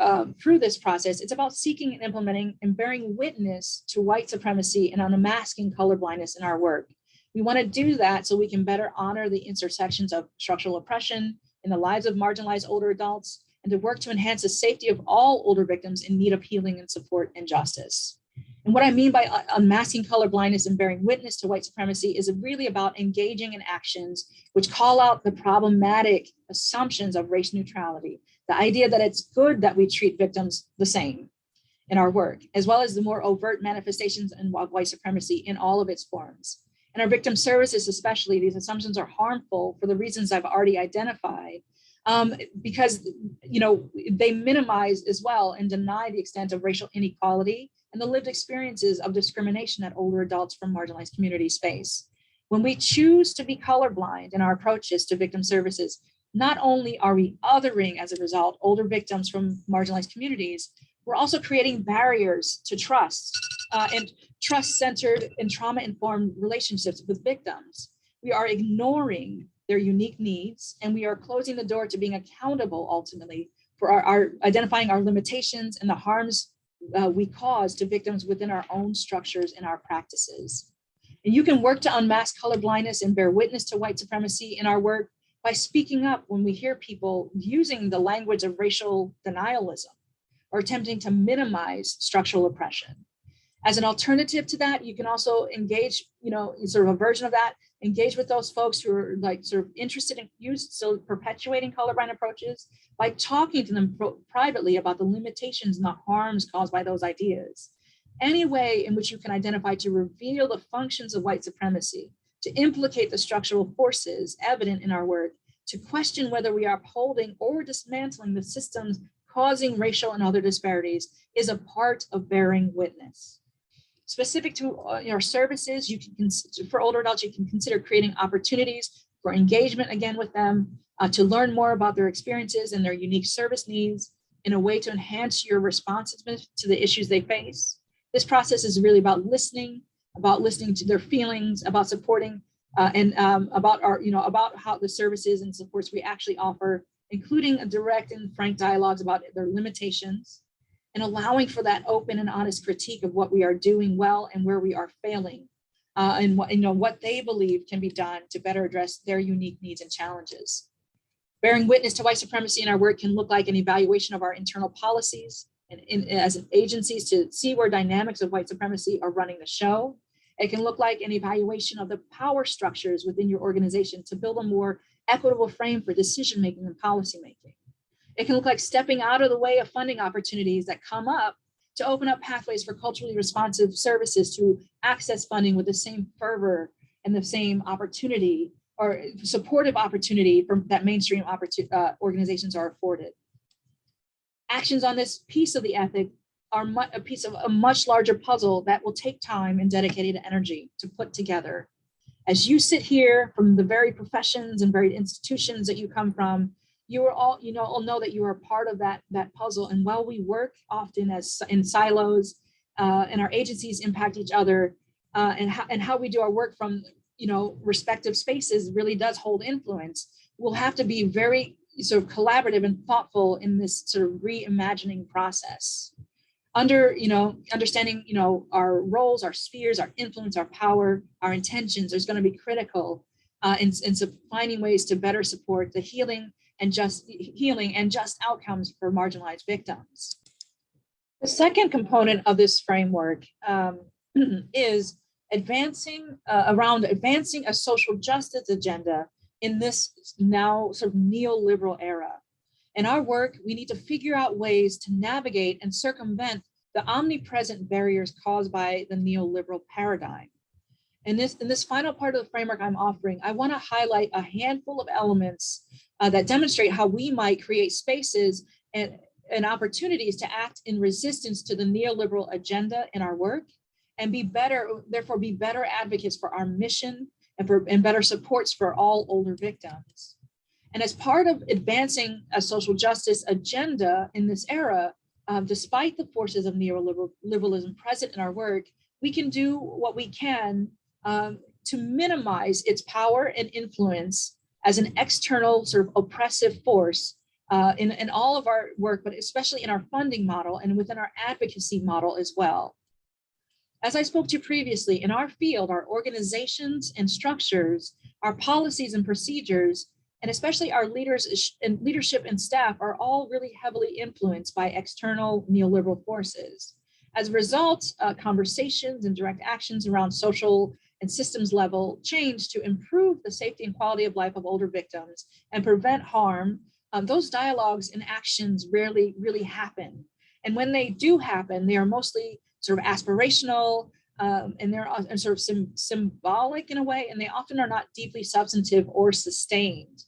this process, it's about seeking and implementing and bearing witness to white supremacy and unmasking colorblindness in our work. We want to do that so we can better honor the intersections of structural oppression in the lives of marginalized older adults, and to work to enhance the safety of all older victims in need of healing and support and justice. And what I mean by unmasking colorblindness and bearing witness to white supremacy is really about engaging in actions which call out the problematic assumptions of race neutrality, the idea that it's good that we treat victims the same in our work, as well as the more overt manifestations of white supremacy in all of its forms. In our victim services especially, these assumptions are harmful for the reasons I've already identified, because, you know, they minimize as well and deny the extent of racial inequality and the lived experiences of discrimination that older adults from marginalized communities face. When we choose to be colorblind in our approaches to victim services, not only are we othering, as a result, older victims from marginalized communities, we're also creating barriers to trust and trust-centered and trauma-informed relationships with victims. We are ignoring their unique needs, and we are closing the door to being accountable ultimately for our identifying our limitations and the harms we cause to victims within our own structures and our practices. And you can work to unmask colorblindness and bear witness to white supremacy in our work by speaking up when we hear people using the language of racial denialism or attempting to minimize structural oppression. As an alternative to that, you can also engage, you know, sort of a version of that, engage with those folks who are like sort of interested in still perpetuating colorblind approaches by talking to them privately about the limitations and the harms caused by those ideas. Any way in which you can identify to reveal the functions of white supremacy, to implicate the structural forces evident in our work, to question whether we are upholding or dismantling the systems causing racial and other disparities is a part of bearing witness. Specific to your services, you can, for older adults, you can consider creating opportunities for engagement again with them, to learn more about their experiences and their unique service needs in a way to enhance your responsiveness to the issues they face. This process is really about listening to their feelings, about supporting, and about how the services and supports we actually offer, including a direct and frank dialogues about their limitations, and allowing for that open and honest critique of what we are doing well and where we are failing, and what they believe can be done to better address their unique needs and challenges. Bearing witness to white supremacy in our work can look like an evaluation of our internal policies and as agencies to see where dynamics of white supremacy are running the show. It can look like an evaluation of the power structures within your organization to build a more equitable frame for decision-making and policymaking. It can look like stepping out of the way of funding opportunities that come up to open up pathways for culturally responsive services to access funding with the same fervor and the same opportunity or supportive opportunity from that mainstream organizations are afforded. Actions on this piece of the ethic are a piece of a much larger puzzle that will take time and dedicated energy to put together. As you sit here from the varied professions and varied institutions that you come from, you are all, all know that you are part of that puzzle. And while we work often as in silos and our agencies impact each other and how we do our work from, respective spaces really does hold influence, we'll have to be very sort of collaborative and thoughtful in this sort of reimagining process. Understanding, our roles, our spheres, our influence, our power, our intentions is going to be critical in finding ways to better support the healing and just outcomes for marginalized victims. The second component of this framework is advancing a social justice agenda in this now sort of neoliberal era. In our work, we need to figure out ways to navigate and circumvent the omnipresent barriers caused by the neoliberal paradigm. In this final part of the framework I'm offering, I want to highlight a handful of elements that demonstrate how we might create spaces and opportunities to act in resistance to the neoliberal agenda in our work and therefore be better advocates for our mission and better supports for all older victims. And as part of advancing a social justice agenda in this era, despite the forces of neoliberalism present in our work, we can do what we can to minimize its power and influence as an external sort of oppressive force in all of our work, but especially in our funding model and within our advocacy model as well. As I spoke to previously, in our field, our organizations and structures, our policies and procedures, and especially our leadership and staff are all really heavily influenced by external neoliberal forces. As a result, conversations and direct actions around social and systems level change to improve the safety and quality of life of older victims and prevent harm, those dialogues and actions rarely really happen. And when they do happen, they are mostly sort of aspirational, and they're sort of symbolic in a way, and they often are not deeply substantive or sustained.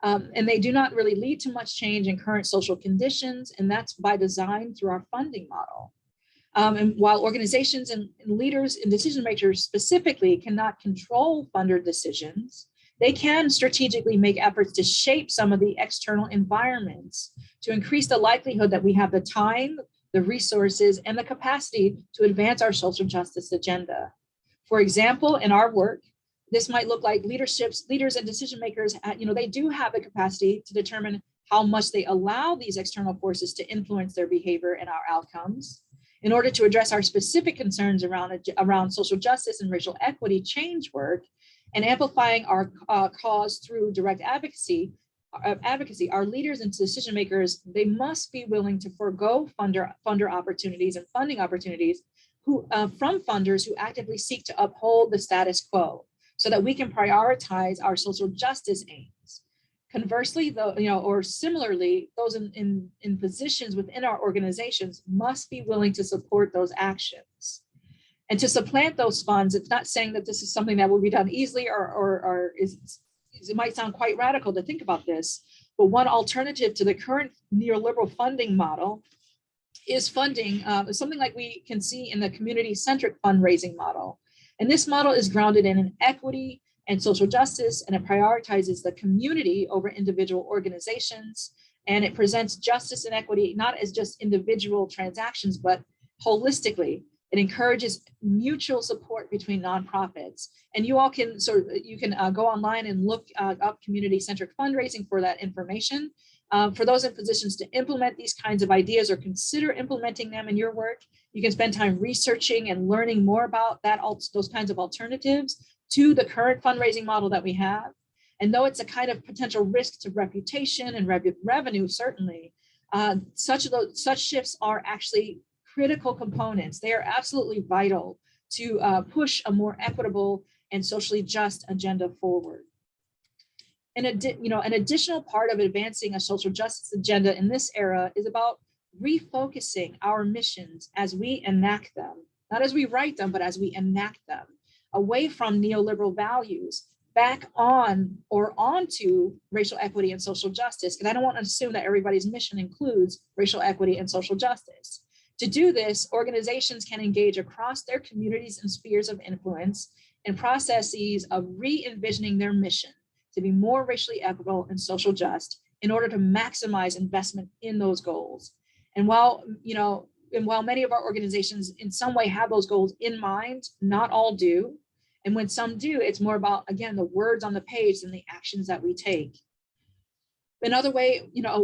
And they do not really lead to much change in current social conditions, and that's by design through our funding model. And while organizations and leaders and decision makers specifically cannot control funder decisions, they can strategically make efforts to shape some of the external environments to increase the likelihood that we have the time, the resources, and the capacity to advance our social justice agenda. For example, in our work, this might look like leaders and decision makers, they do have the capacity to determine how much they allow these external forces to influence their behavior and our outcomes. In order to address our specific concerns around social justice and racial equity change work and amplifying our cause through direct advocacy, our leaders and decision makers, they must be willing to forego funder opportunities and funding opportunities from funders who actively seek to uphold the status quo so that we can prioritize our social justice aims. Conversely, or similarly, those in positions within our organizations must be willing to support those actions. And to supplant those funds, it's not saying that this is something that will be done easily it might sound quite radical to think about this, but one alternative to the current neoliberal funding model is funding something like we can see in the community-centric fundraising model. And this model is grounded in an equity and social justice, and it prioritizes the community over individual organizations. And it presents justice and equity, not as just individual transactions, but holistically. It encourages mutual support between nonprofits. And you all can go online and look up community-centric fundraising for that information. For those in positions to implement these kinds of ideas or consider implementing them in your work, you can spend time researching and learning more about those kinds of alternatives to the current fundraising model that we have. And though it's a kind of potential risk to reputation and revenue, certainly, such shifts are actually critical components. They are absolutely vital to push a more equitable and socially just agenda forward. An additional part of advancing a social justice agenda in this era is about refocusing our missions as we enact them, not as we write them, but as we enact them, away from neoliberal values, back on or onto racial equity and social justice. Because I don't want to assume that everybody's mission includes racial equity and social justice. To do this, organizations can engage across their communities and spheres of influence in processes of re-envisioning their mission to be more racially equitable and social just in order to maximize investment in those goals. And while many of our organizations in some way have those goals in mind, not all do. And when some do, it's more about, again, the words on the page than the actions that we take. Another way,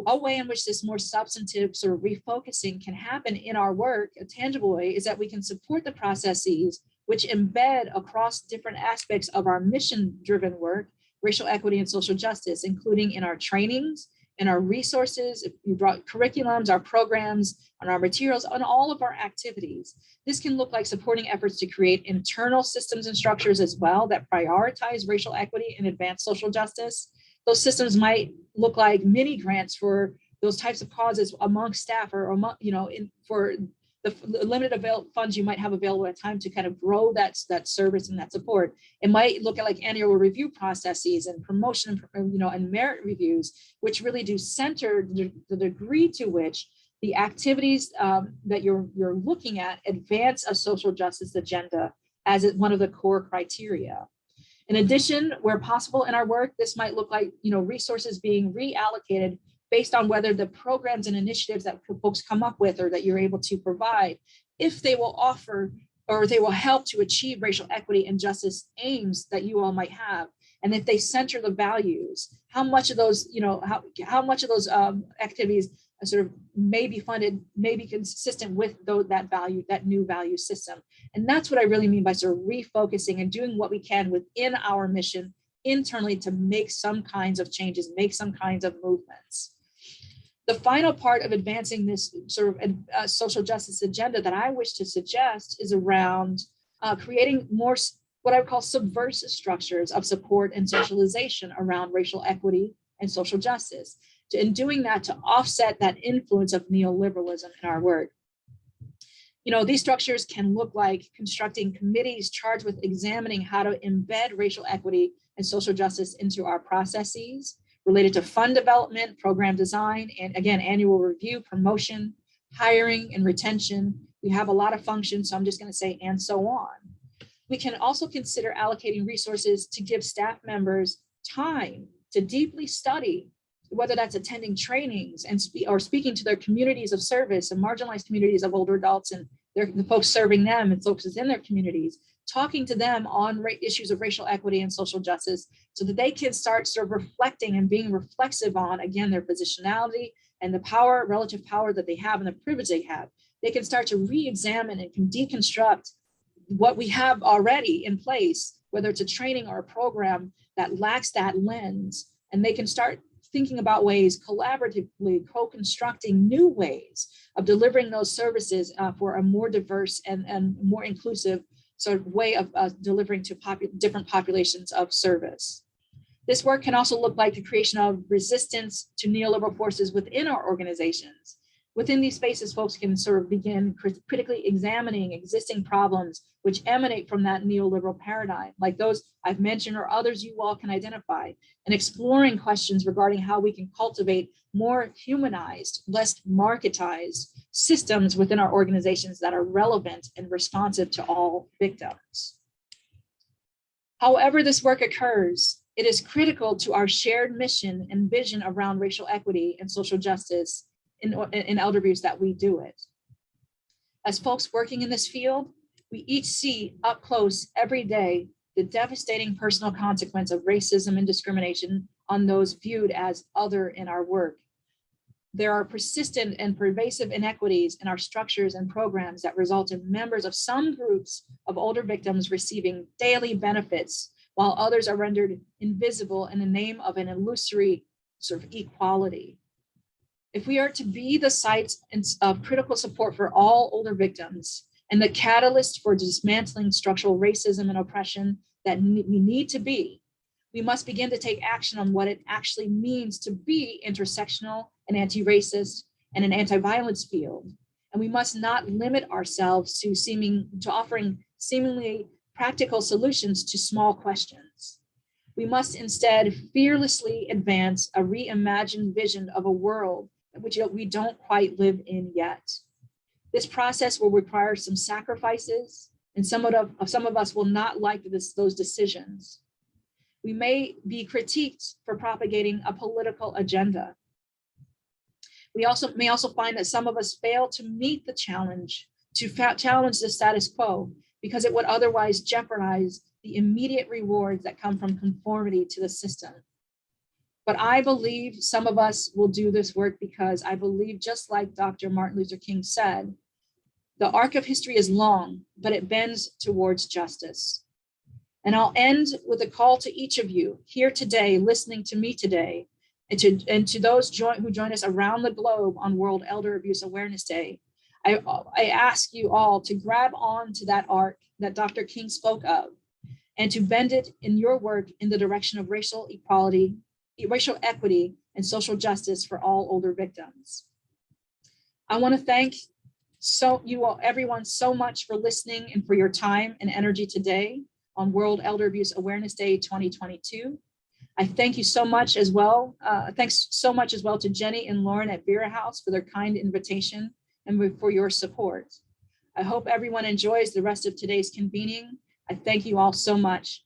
a way in which this more substantive sort of refocusing can happen in our work, a tangible way, is that we can support the processes which embed across different aspects of our mission-driven work racial equity and social justice, including in our trainings, in our resources, if you brought curriculums, our programs, on our materials, on all of our activities. This can look like supporting efforts to create internal systems and structures as well that prioritize racial equity and advance social justice. Those systems might look like mini grants for those types of causes among staff or among, for the limited funds you might have available at time to kind of grow that service and that support. It might look at like annual review processes and promotion, and merit reviews, which really do center the degree to which the activities that you're looking at advance a social justice agenda as one of the core criteria. In addition, where possible in our work, this might look like resources being reallocated based on whether the programs and initiatives that folks come up with or that you're able to provide, if they will offer or they will help to achieve racial equity and justice aims that you all might have. And if they center the values, how much of those, how much of those activities sort of may be funded, may be consistent with that new value system. And that's what I really mean by sort of refocusing and doing what we can within our mission internally to make some kinds of changes, make some kinds of movements. The final part of advancing this sort of social justice agenda that I wish to suggest is around creating more what I would call subversive structures of support and socialization around racial equity and social justice. In doing that, to offset that influence of neoliberalism in our work. These structures can look like constructing committees charged with examining how to embed racial equity and social justice into our processes related to fund development, program design, and again, annual review, promotion, hiring, and retention. We have a lot of functions, so I'm just going to say, and so on. We can also consider allocating resources to give staff members time to deeply study, whether that's attending trainings and speaking to their communities of service and marginalized communities of older adults and the folks serving them and folks in their communities, talking to them on issues of racial equity and social justice so that they can start sort of reflecting and being reflexive on, again, their positionality and the power, relative power that they have and the privilege they have. They can start to re-examine and can deconstruct what we have already in place, whether it's a training or a program that lacks that lens, and they can start thinking about ways collaboratively co-constructing new ways of delivering those services for a more diverse and more inclusive sort of way of delivering to different populations of service. This work can also look like the creation of resistance to neoliberal forces within our organizations. Within these spaces, folks can sort of begin critically examining existing problems which emanate from that neoliberal paradigm, like those I've mentioned or others you all can identify, and exploring questions regarding how we can cultivate more humanized, less marketized systems within our organizations that are relevant and responsive to all victims. However this work occurs, it is critical to our shared mission and vision around racial equity and social justice in elder abuse that we do it. As folks working in this field, we each see up close every day the devastating personal consequence of racism and discrimination on those viewed as other in our work. There are persistent and pervasive inequities in our structures and programs that result in members of some groups of older victims receiving daily benefits, while others are rendered invisible in the name of an illusory sort of equality. If we are to be the sites of critical support for all older victims and the catalyst for dismantling structural racism and oppression that we need to be, we must begin to take action on what it actually means to be intersectional and anti-racist and an anti-violence field. And we must not limit ourselves to offering seemingly practical solutions to small questions. We must instead fearlessly advance a reimagined vision of a world which we don't quite live in yet. This process will require some sacrifices, and some of us will not like those decisions. We may be critiqued for propagating a political agenda. We may also find that some of us fail to meet the challenge, to challenge the status quo, because it would otherwise jeopardize the immediate rewards that come from conformity to the system. But I believe some of us will do this work because I believe, just like Dr. Martin Luther King said, the arc of history is long, but it bends towards justice. And I'll end with a call to each of you here today, listening to me today, and to those who join us around the globe on World Elder Abuse Awareness Day. I ask you all to grab on to that arc that Dr. King spoke of, and to bend it in your work in the direction of racial equality, racial equity, and social justice for all older victims. I want to thank everyone so much for listening and for your time and energy today on World Elder Abuse Awareness Day 2022. I thank you so much as well. Thanks so much as well to Jenny and Lauren at Vera House for their kind invitation and for your support. I hope everyone enjoys the rest of today's convening. I thank you all so much.